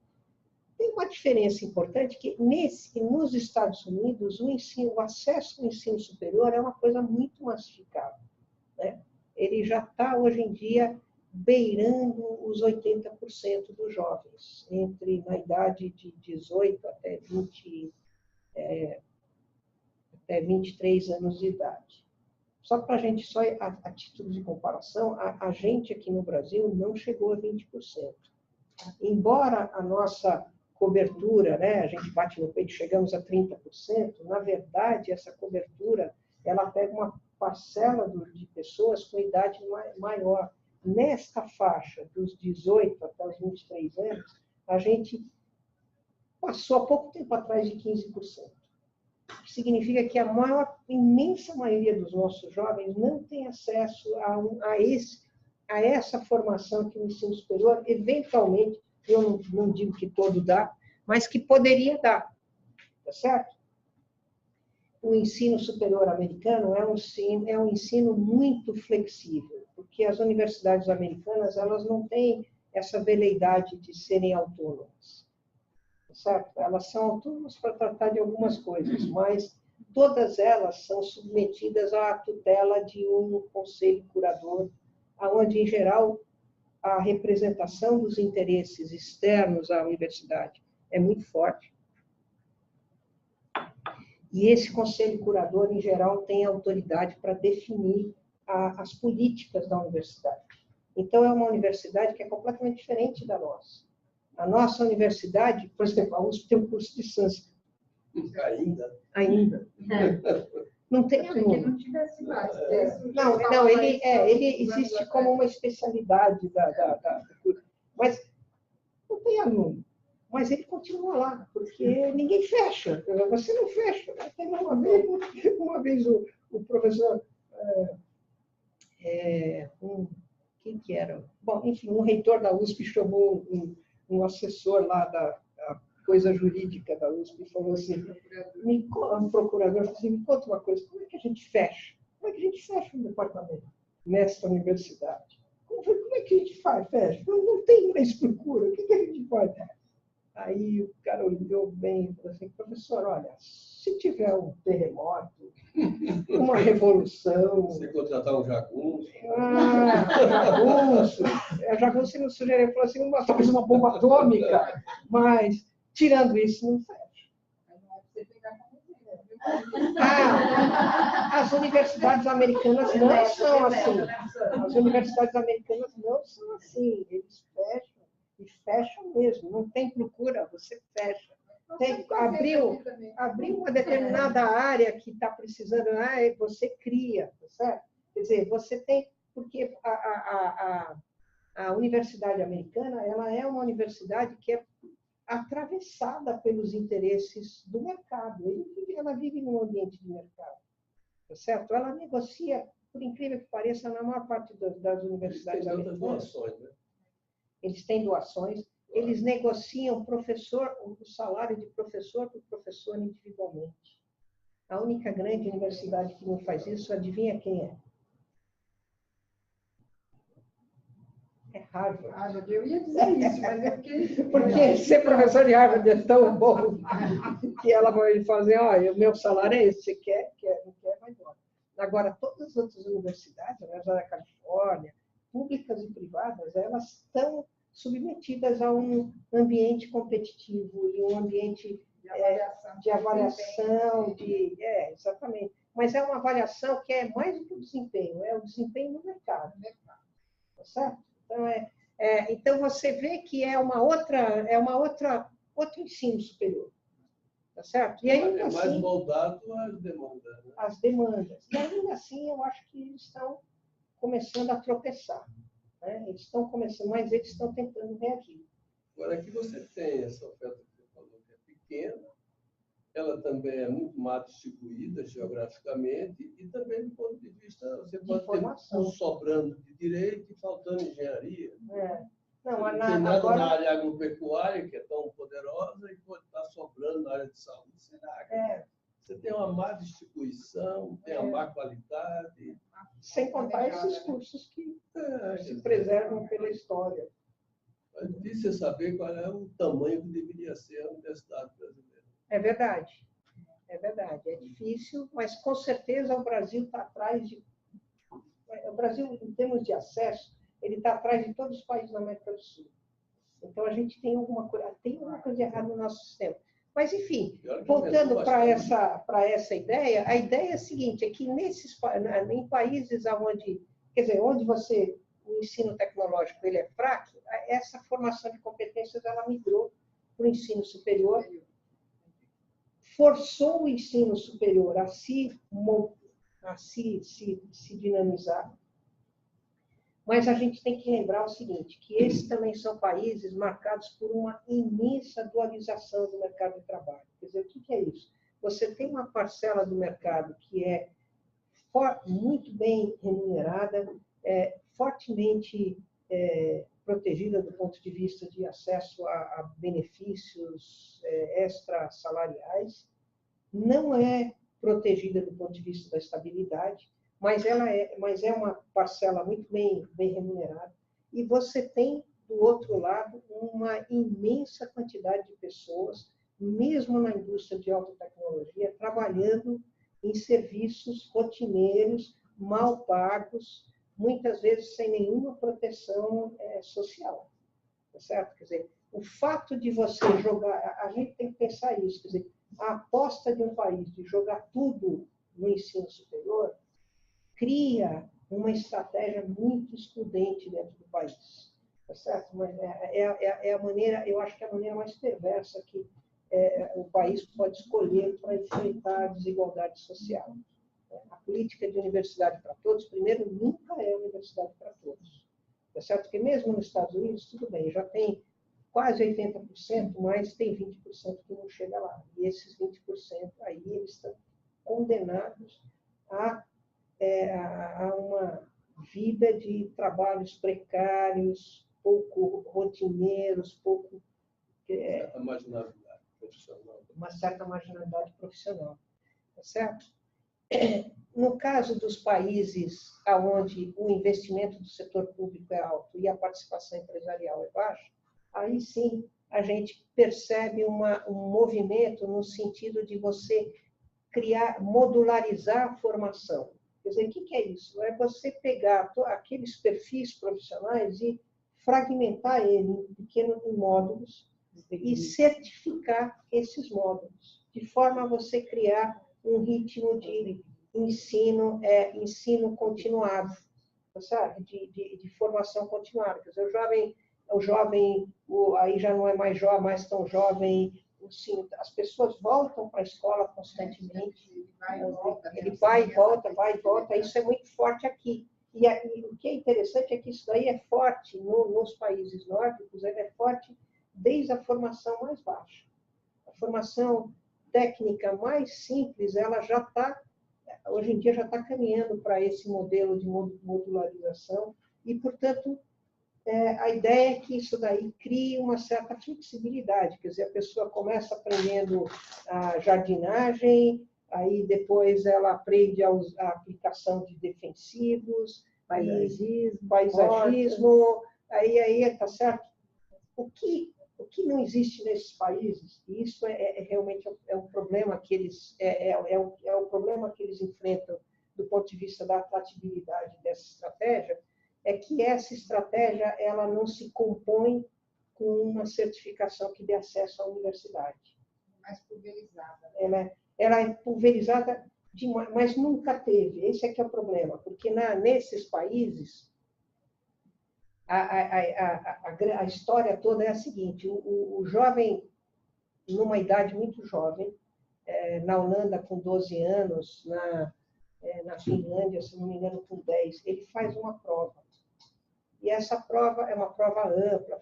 Tem uma diferença importante que nos Estados Unidos o acesso ao ensino superior é uma coisa muito massificada, né? Ele já está hoje em dia beirando os 80% dos jovens na idade de 18 até 23 anos de idade. Só para a gente, a título de comparação, a gente aqui no Brasil não chegou a 20%. Embora a nossa cobertura, né, a gente bate no peito, chegamos a 30%, na verdade, essa cobertura ela pega uma parcela de pessoas com idade maior. Nesta faixa, dos 18 até os 23 anos, a gente passou há pouco tempo atrás de 15%. O que significa que a imensa maioria dos nossos jovens não tem acesso a essa formação que o ensino superior, eventualmente, eu não digo que todo dá, mas que poderia dar, tá certo? O ensino superior americano é um ensino muito flexível, porque as universidades americanas elas não têm essa veleidade de serem autônomas, tá certo? Elas são autônomas para tratar de algumas coisas, mas todas elas são submetidas à tutela de um conselho curador, onde, em geral, a representação dos interesses externos à universidade é muito forte. E esse conselho curador, em geral, tem autoridade para definir as políticas da universidade. Então, é uma universidade que é completamente diferente da nossa. A nossa universidade, por exemplo, a USP tem um curso de sânscrito. Ainda. Não tem aluno. Que não tivesse mais. Não, ele existe como uma especialidade da curso. Mas não tem aluno. Mas ele continua lá, porque ninguém fecha. Você não fecha. Teve uma vez o professor... quem que era? Bom, enfim, um reitor da USP chamou um assessor lá da coisa jurídica da USP e falou assim, um procurador falou assim, me conta uma coisa, como é que a gente fecha? Como é que a gente fecha um departamento nesta universidade? Como é que a gente fecha? Não tem mais procura, o que a gente faz? Aí o cara olhou bem e falou assim, professor, olha, se tiver um terremoto, uma revolução... Você contratar um jagunço. Jagunço. Jagunço não sugeriu, falou assim, talvez uma bomba atômica, mas, tirando isso, não fecha. As universidades americanas não são assim. As universidades americanas não são assim. Eles fecham, e fecham mesmo. Não tem procura, você fecha. Abriu uma determinada área que está precisando, você cria, tá certo? Quer dizer, você tem... Porque a universidade americana ela é uma universidade que é atravessada pelos interesses do mercado. Ela vive num ambiente de mercado, tá certo? Ela negocia, por incrível que pareça, na maior parte das universidades americanas. Doações, né? Eles têm doações, eles negociam o salário de professor por professor individualmente. A única grande universidade que não faz isso, adivinha quem é? É Harvard. Eu ia dizer isso, mas eu fiquei... Porque ser professor de Harvard é tão bom que ela vai fazer, olha, o meu salário é esse, você quer, não quer, vai embora. Agora, todas as outras universidades, da Califórnia, públicas e privadas, elas estão submetidas a um ambiente competitivo e um ambiente de avaliação, exatamente. Mas é uma avaliação que é mais do que o desempenho, é o desempenho no mercado. Tá certo? Então, então você vê que é outro ensino superior. Tá certo? E ainda mais assim, moldado às demandas. Né? As demandas. E ainda assim, eu acho que eles estão começando a tropeçar. Né? Eles estão começando, mas eles estão tentando reagir. Agora, aqui você tem essa oferta que você falou, que é pequena, ela também é muito mal distribuída geograficamente e também do ponto de vista, você pode ter curso sobrando de direito e faltando engenharia. Não tem nada agora... na área agropecuária, que é tão poderosa, e pode estar sobrando na área de saúde. Será que você tem uma má distribuição, tem uma má qualidade? Sem contar esses cursos que se preservam pela história. É difícil saber qual é o tamanho que deveria ser a universidade brasileira. É verdade. É verdade. É difícil, mas com certeza o Brasil está atrás de... O Brasil, em termos de acesso, ele está atrás de todos os países da América do Sul. Então, a gente tem alguma coisa de errado no nosso sistema. Mas, enfim, voltando para essa ideia, a ideia é a seguinte, é que em países onde, quer dizer, onde o ensino tecnológico ele é fraco, essa formação de competências ela migrou para o ensino superior, forçou o ensino superior a se dinamizar. Mas a gente tem que lembrar o seguinte, que esses também são países marcados por uma imensa dualização do mercado de trabalho. Quer dizer, o que é isso? Você tem uma parcela do mercado que é muito bem remunerada, fortemente protegida do ponto de vista de acesso a benefícios extra-salariais, não é protegida do ponto de vista da estabilidade, mas é uma parcela muito bem remunerada. E você tem, do outro lado, uma imensa quantidade de pessoas, mesmo na indústria de alta tecnologia, trabalhando em serviços rotineiros, mal pagos, muitas vezes sem nenhuma proteção social. Tá certo? Quer dizer, o fato de você jogar... A gente tem que pensar isso. Quer dizer, a aposta de um país de jogar tudo no ensino superior cria uma estratégia muito excludente dentro do país, tá certo? Mas a maneira, eu acho que é a maneira mais perversa que o país pode escolher para enfrentar a desigualdade social. A política de universidade para todos, primeiro, nunca é universidade para todos, tá certo? Porque mesmo nos Estados Unidos, tudo bem, já tem quase 80%, mas tem 20% que não chega lá. E esses 20% aí, eles estão condenados a uma vida de trabalhos precários, pouco rotineiros, uma certa marginalidade profissional, tá certo? No caso dos países onde o investimento do setor público é alto e a participação empresarial é baixa, aí sim a gente percebe um movimento no sentido de você modularizar a formação. Quer dizer, o que é isso? É você pegar aqueles perfis profissionais e fragmentar ele em pequenos módulos e certificar esses módulos, de forma a você criar um ritmo de ensino continuado, sabe? De formação continuada. Quer dizer, o jovem aí já não é mais tão jovem, as pessoas voltam para a escola constantemente, ele vai e volta, isso é muito forte aqui. E o que é interessante é que isso daí é forte nos países nórdicos, ele é forte desde a formação mais baixa. A formação técnica mais simples, ela já está, hoje em dia, já está caminhando para esse modelo de modularização e, portanto, a ideia é que isso daí crie uma certa flexibilidade, quer dizer, a pessoa começa aprendendo a jardinagem, aí depois ela aprende a aplicação de defensivos, paisagismo, aí tá certo? O que não existe nesses países, e isso realmente um problema que eles o problema que eles enfrentam do ponto de vista da atratividade dessa estratégia, é que essa estratégia ela não se compõe com uma certificação que dê acesso à universidade. Mais pulverizada. Ela é pulverizada demais, mas nunca teve. Esse é que é o problema, porque nesses países a história toda é a seguinte: o jovem, numa idade muito jovem, na Holanda com 12 anos, na Finlândia, se não me engano, com 10, ele faz uma prova. E essa prova é uma prova ampla,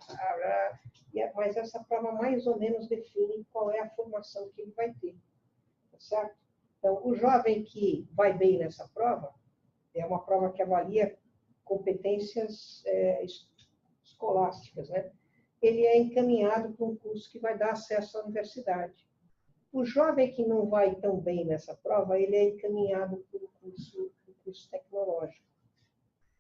mas essa prova mais ou menos define qual é a formação que ele vai ter. Tá certo? Então, o jovem que vai bem nessa prova, é uma prova que avalia competências escolásticas, né? Ele é encaminhado para um curso que vai dar acesso à universidade. O jovem que não vai tão bem nessa prova, ele é encaminhado para um curso tecnológico.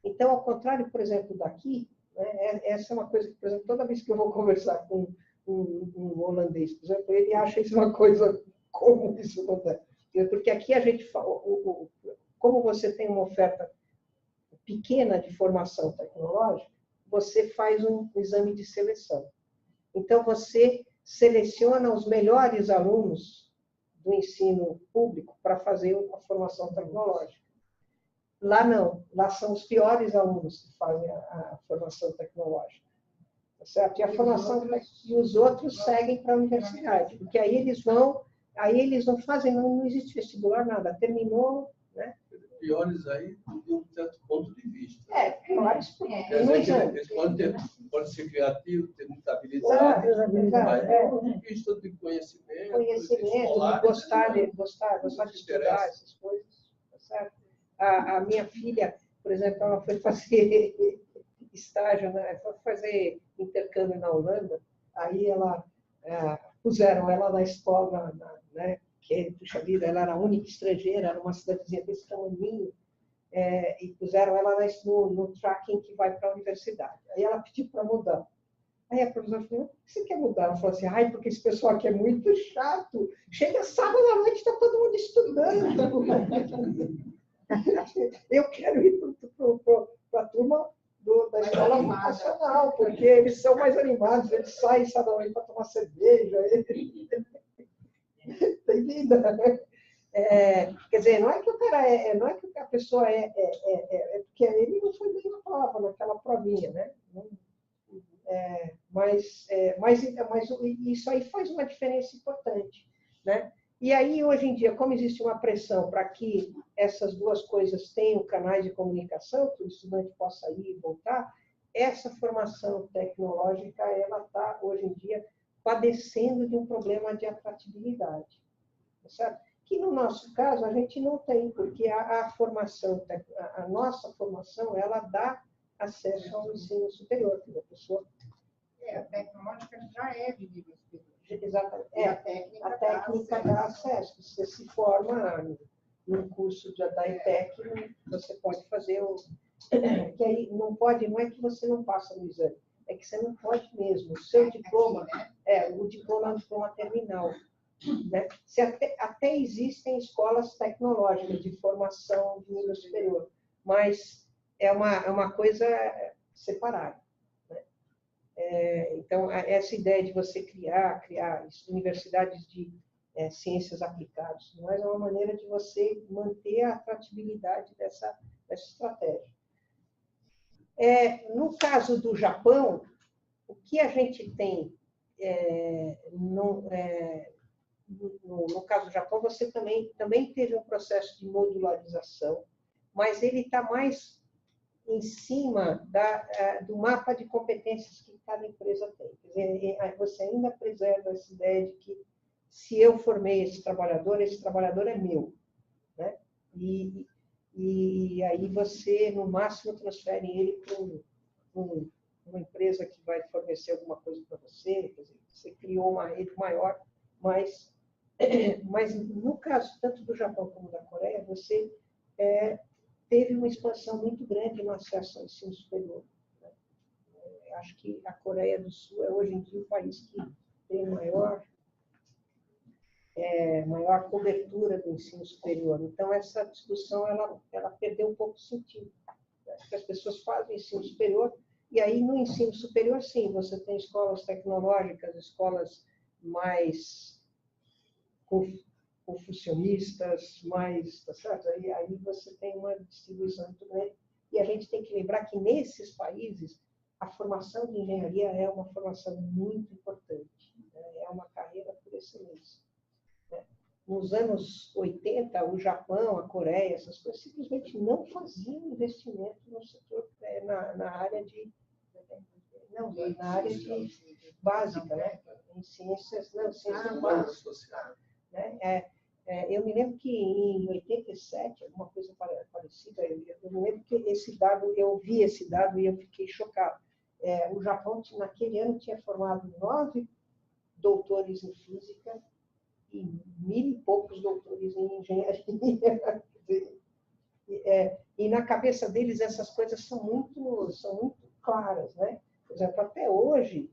Então, ao contrário, por exemplo, daqui, né, essa é uma coisa que, por exemplo, toda vez que eu vou conversar com um holandês, por exemplo, ele acha isso uma coisa comum, isso acontece. Porque aqui a gente fala, como você tem uma oferta pequena de formação tecnológica, você faz um exame de seleção. Então, você seleciona os melhores alunos do ensino público para fazer a formação tecnológica. Lá não, lá são os piores alunos que fazem a formação tecnológica. Tá certo? E os outros seguem para a universidade, porque aí eles não fazem, não existe vestibular, nada. Terminou, né? Piores aí, de um certo ponto de vista. Piores porque eles podem ser criativos, ter muita habilidade, mas do ponto de vista de conhecimento escolar, de gostar de estudar essas coisas, tá certo? A minha filha, por exemplo, ela foi fazer estágio, né? Foi fazer intercâmbio na Holanda, aí puseram ela na escola, né? Que, puxa vida, ela era a única estrangeira, era uma cidadezinha desse tamanho, e puseram ela no tracking que vai para a universidade. Aí ela pediu para mudar. Aí a professora falou, por que você quer mudar? Ela falou assim, porque esse pessoal aqui é muito chato. Chega sábado à noite, está todo mundo estudando. Eu quero ir para a turma da escola vocacional, porque eles são mais animados, eles saem sábado à noite para tomar cerveja. Entendida? Quer dizer, não é que o cara não é que a pessoa porque ele não foi bem na prova, naquela provinha, né? Mas isso aí faz uma diferença importante, né? E aí, hoje em dia, como existe uma pressão para que essas duas coisas tenham canais de comunicação, que o estudante possa ir e voltar, essa formação tecnológica, ela está, hoje em dia, padecendo de um problema de atratividade. Certo? Que, no nosso caso, a gente não tem, porque a nossa formação, ela dá acesso ao ensino superior, que a pessoa... A tecnológica já é de nível superior. Exatamente. A técnica dá acesso. Você se forma num curso da ETEC, você pode fazer que aí não é que você não passa no exame, é que você não pode mesmo. O seu diploma, o diploma é um diploma terminal. Né? Até existem escolas tecnológicas de formação de nível superior, mas é uma coisa separada. Então, essa ideia de você criar universidades de ciências aplicadas, mas é uma maneira de você manter a atratividade dessa estratégia. No caso do Japão, o que a gente tem, no caso do Japão, você também teve um processo de modularização, mas ele está mais em cima do mapa de competências que cada empresa tem. Quer dizer, você ainda preserva essa ideia de que se eu formei esse trabalhador é meu. Né? E aí você, no máximo, transfere ele para uma empresa que vai fornecer alguma coisa para você. Quer dizer, você criou uma rede maior, mas no caso tanto do Japão como da Coreia, você teve uma expansão muito grande no acesso ao ensino superior. Né? Acho que a Coreia do Sul é hoje em dia o país que tem maior cobertura do ensino superior. Então, essa discussão ela perdeu um pouco de sentido. Né? Porque as pessoas fazem ensino superior, e aí no ensino superior, sim, você tem escolas tecnológicas, escolas mais confucionistas, mais, tá certo? Aí você tem uma distribuição muito grande. E a gente tem que lembrar que nesses países a formação de engenharia é uma formação muito importante, né? É uma carreira por excelência. Né? Nos anos 80, o Japão, a Coreia, essas coisas simplesmente não faziam investimento no setor na área de... Não, na área de básica, né? Em ciências, não, ciências básicas. Né? Eu me lembro que em 87, alguma coisa parecida, eu me lembro que esse dado, eu vi esse dado e eu fiquei chocado. O Japão, naquele ano, tinha formado 9 doutores em física e 1000 e poucos doutores em engenharia. E na cabeça deles essas coisas são muito claras, né? Por exemplo, até hoje,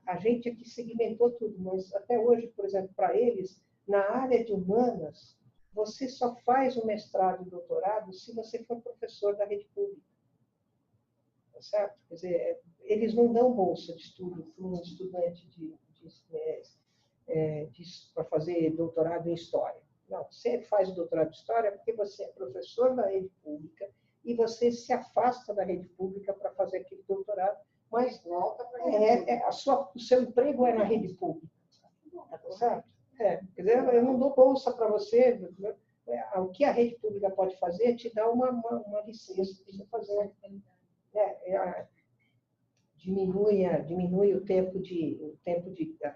a gente aqui segmentou tudo, mas até hoje, por exemplo, para eles, na área de humanas, você só faz o mestrado e doutorado se você for professor da rede pública. Tá certo? Quer dizer, eles não dão bolsa de estudo para um estudante para fazer doutorado em História. Não, você faz o doutorado de História porque você é professor da rede pública e você se afasta da rede pública para fazer aquele doutorado, mas volta para o seu emprego é na rede pública. Tá certo? Quer dizer, eu não dou bolsa para você. O que a rede pública pode fazer é te dar uma licença para você fazer. Diminui o tempo de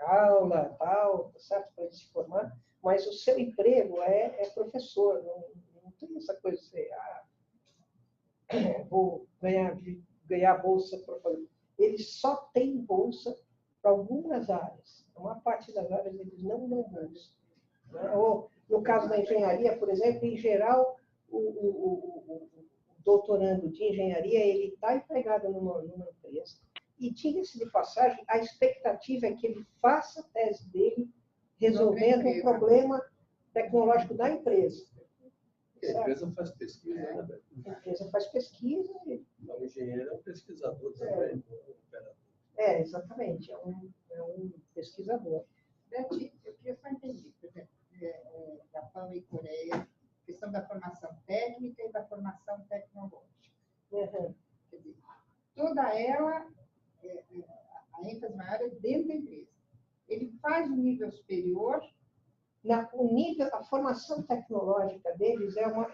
aula, tal, certo? Para ele se formar, mas o seu emprego é professor, não tem essa coisa de ser, vou ganhar bolsa para fazer. Eles só têm bolsa para algumas áreas. Uma parte das áreas eles não dão bolsa. Né? Ou, no caso da engenharia, por exemplo, em geral, o doutorando de engenharia ele está empregado numa empresa. E, diga-se de passagem, a expectativa é que ele faça a tese dele resolvendo um problema tecnológico da empresa. A empresa faz pesquisa, né, Beto? A empresa faz pesquisa. O engenheiro é um pesquisador também, um operador. Exatamente, é um pesquisador. Beth, eu queria só entender, por exemplo, Japão e Coreia, questão da formação técnica e da formação tecnológica. Uhum. Quer dizer, toda ela, a ênfase maior é dentro da empresa. Ele faz o nível superior. A formação tecnológica deles é uma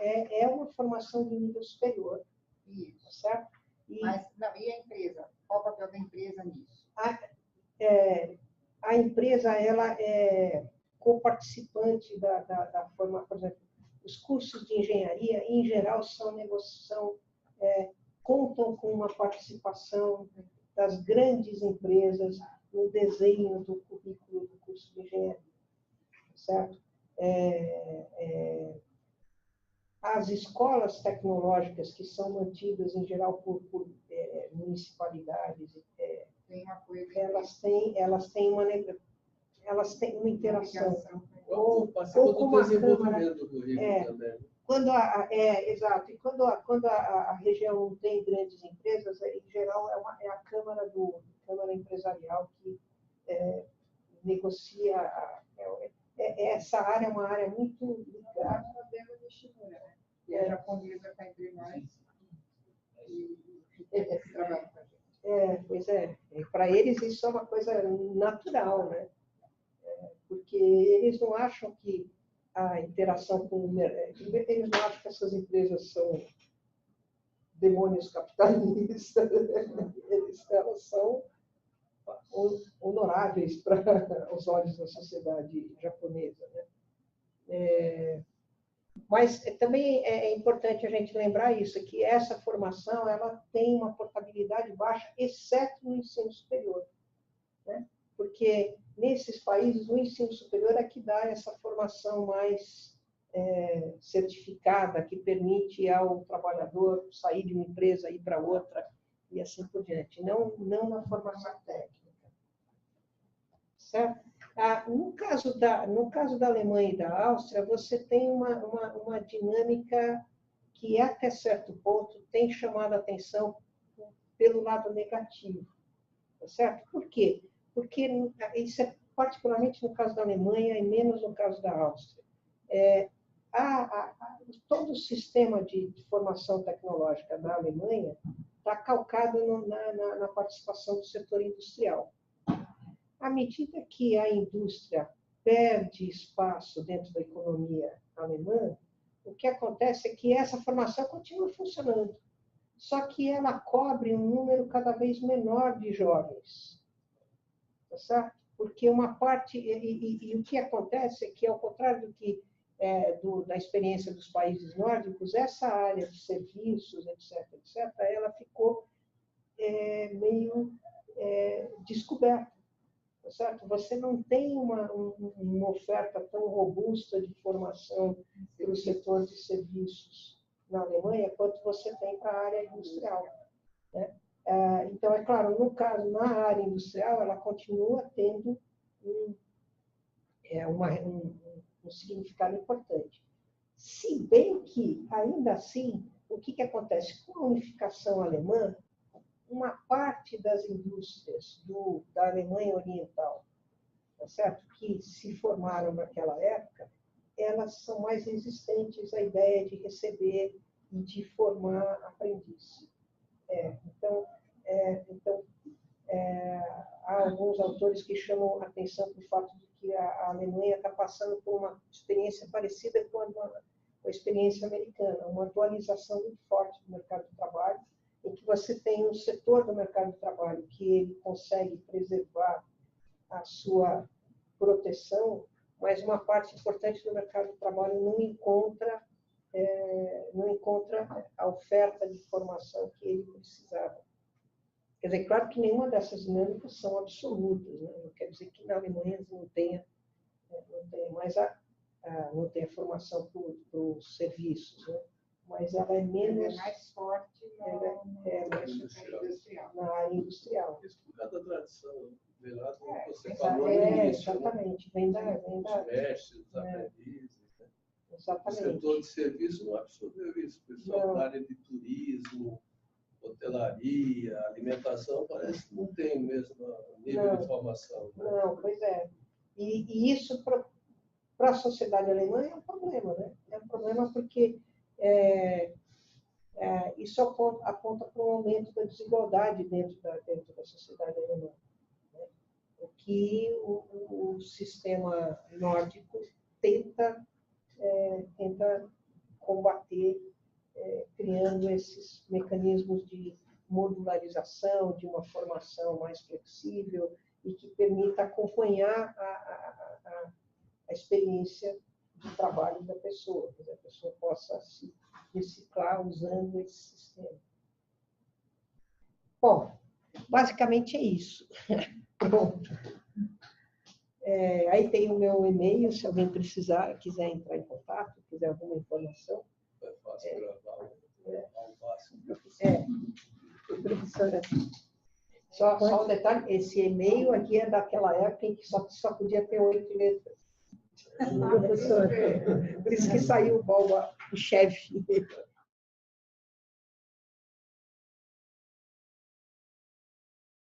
formação de nível superior. Isso. Certo? Mas, não, e a empresa? Qual o papel da empresa nisso? A empresa ela é coparticipante da forma, por exemplo, os cursos de engenharia, em geral, contam com uma participação das grandes empresas no desenho do currículo do curso de engenharia. Certo? As escolas tecnológicas que são mantidas, em geral, por municipalidades, elas têm uma interação. Ou com o desenvolvimento do currículo também. Exato. E quando a região não tem grandes empresas, em geral, é a Câmara Empresarial que negocia. Essa área é uma área muito ligada. E a japonesa está entre nós. Pois é. Para eles isso é uma coisa natural, né? Porque eles não acham que a interação com eles não acham que essas empresas são demônios capitalistas. Elas são honoráveis para os olhos da sociedade japonesa, né? Mas também é importante a gente lembrar isso, que essa formação ela tem uma portabilidade baixa, exceto no ensino superior, né? Porque nesses países o ensino superior é que dá essa formação mais certificada, que permite ao trabalhador sair de uma empresa e ir para outra e assim por diante, não na formação técnica. Certo? No caso da Alemanha e da Áustria, você tem uma dinâmica que, até certo ponto, tem chamado a atenção pelo lado negativo. Tá certo? Por quê? Porque isso é particularmente no caso da Alemanha e menos no caso da Áustria. Todo o sistema de formação tecnológica da Alemanha está calcado na participação do setor industrial. À medida que a indústria perde espaço dentro da economia alemã, o que acontece é que essa formação continua funcionando. só que ela cobre um número cada vez menor de jovens. Tá certo? Porque uma parte... E o que acontece é que, ao contrário do que da experiência dos países nórdicos, essa área de serviços, etc., ela ficou meio descoberta. Tá certo? Você não tem uma oferta tão robusta de formação para o setor de serviços na Alemanha quanto você tem para a área industrial, né? Então, é claro, no caso, na área industrial, ela continua tendo um significado importante. Se bem que, ainda assim, o que acontece? Com a unificação alemã, uma parte das indústrias da Alemanha Oriental, tá certo? Que se formaram naquela época, elas são mais resistentes à ideia de receber e de formar aprendiz. Então, há alguns autores que chamam a atenção para o fato de que a Alemanha está passando por uma experiência parecida com a experiência americana, uma atualização muito forte do mercado de trabalho, em que você tem um setor do mercado de trabalho que ele consegue preservar a sua proteção, mas uma parte importante do mercado de trabalho não encontra a oferta de formação que ele precisava. Quer dizer, claro que nenhuma dessas dinâmicas são absolutas, né? Não quer dizer que na Alemanha não tenha mais não tenha formação para os serviços, né? Mas ela é menos... é mais forte na área industrial. Isso por causa da tradição, vê lá como você falou no início, exatamente, vem da os mestres, os aprendizes. Né? Exatamente. O setor de serviço não absorveu isso. O pessoal da área de turismo, hotelaria, alimentação, parece que não tem o mesmo nível de formação. Né? Não, pois é. E isso, para a sociedade alemã, é um problema, né? É um problema porque isso aponta para um aumento da desigualdade dentro da sociedade alemã, né? O que o sistema nórdico tenta combater, criando esses mecanismos de modularização, de uma formação mais flexível e que permita acompanhar a experiência de trabalho da pessoa, que a pessoa possa se reciclar usando esse sistema. Bom, basicamente é isso. Pronto. Aí tem o meu e-mail, se alguém quiser entrar em contato, quiser alguma informação. É fácil gravar ao máximo. Professora, só um detalhe, esse e-mail aqui é daquela época em que só podia ter 8 letras. Professora, por isso que saiu o chefe.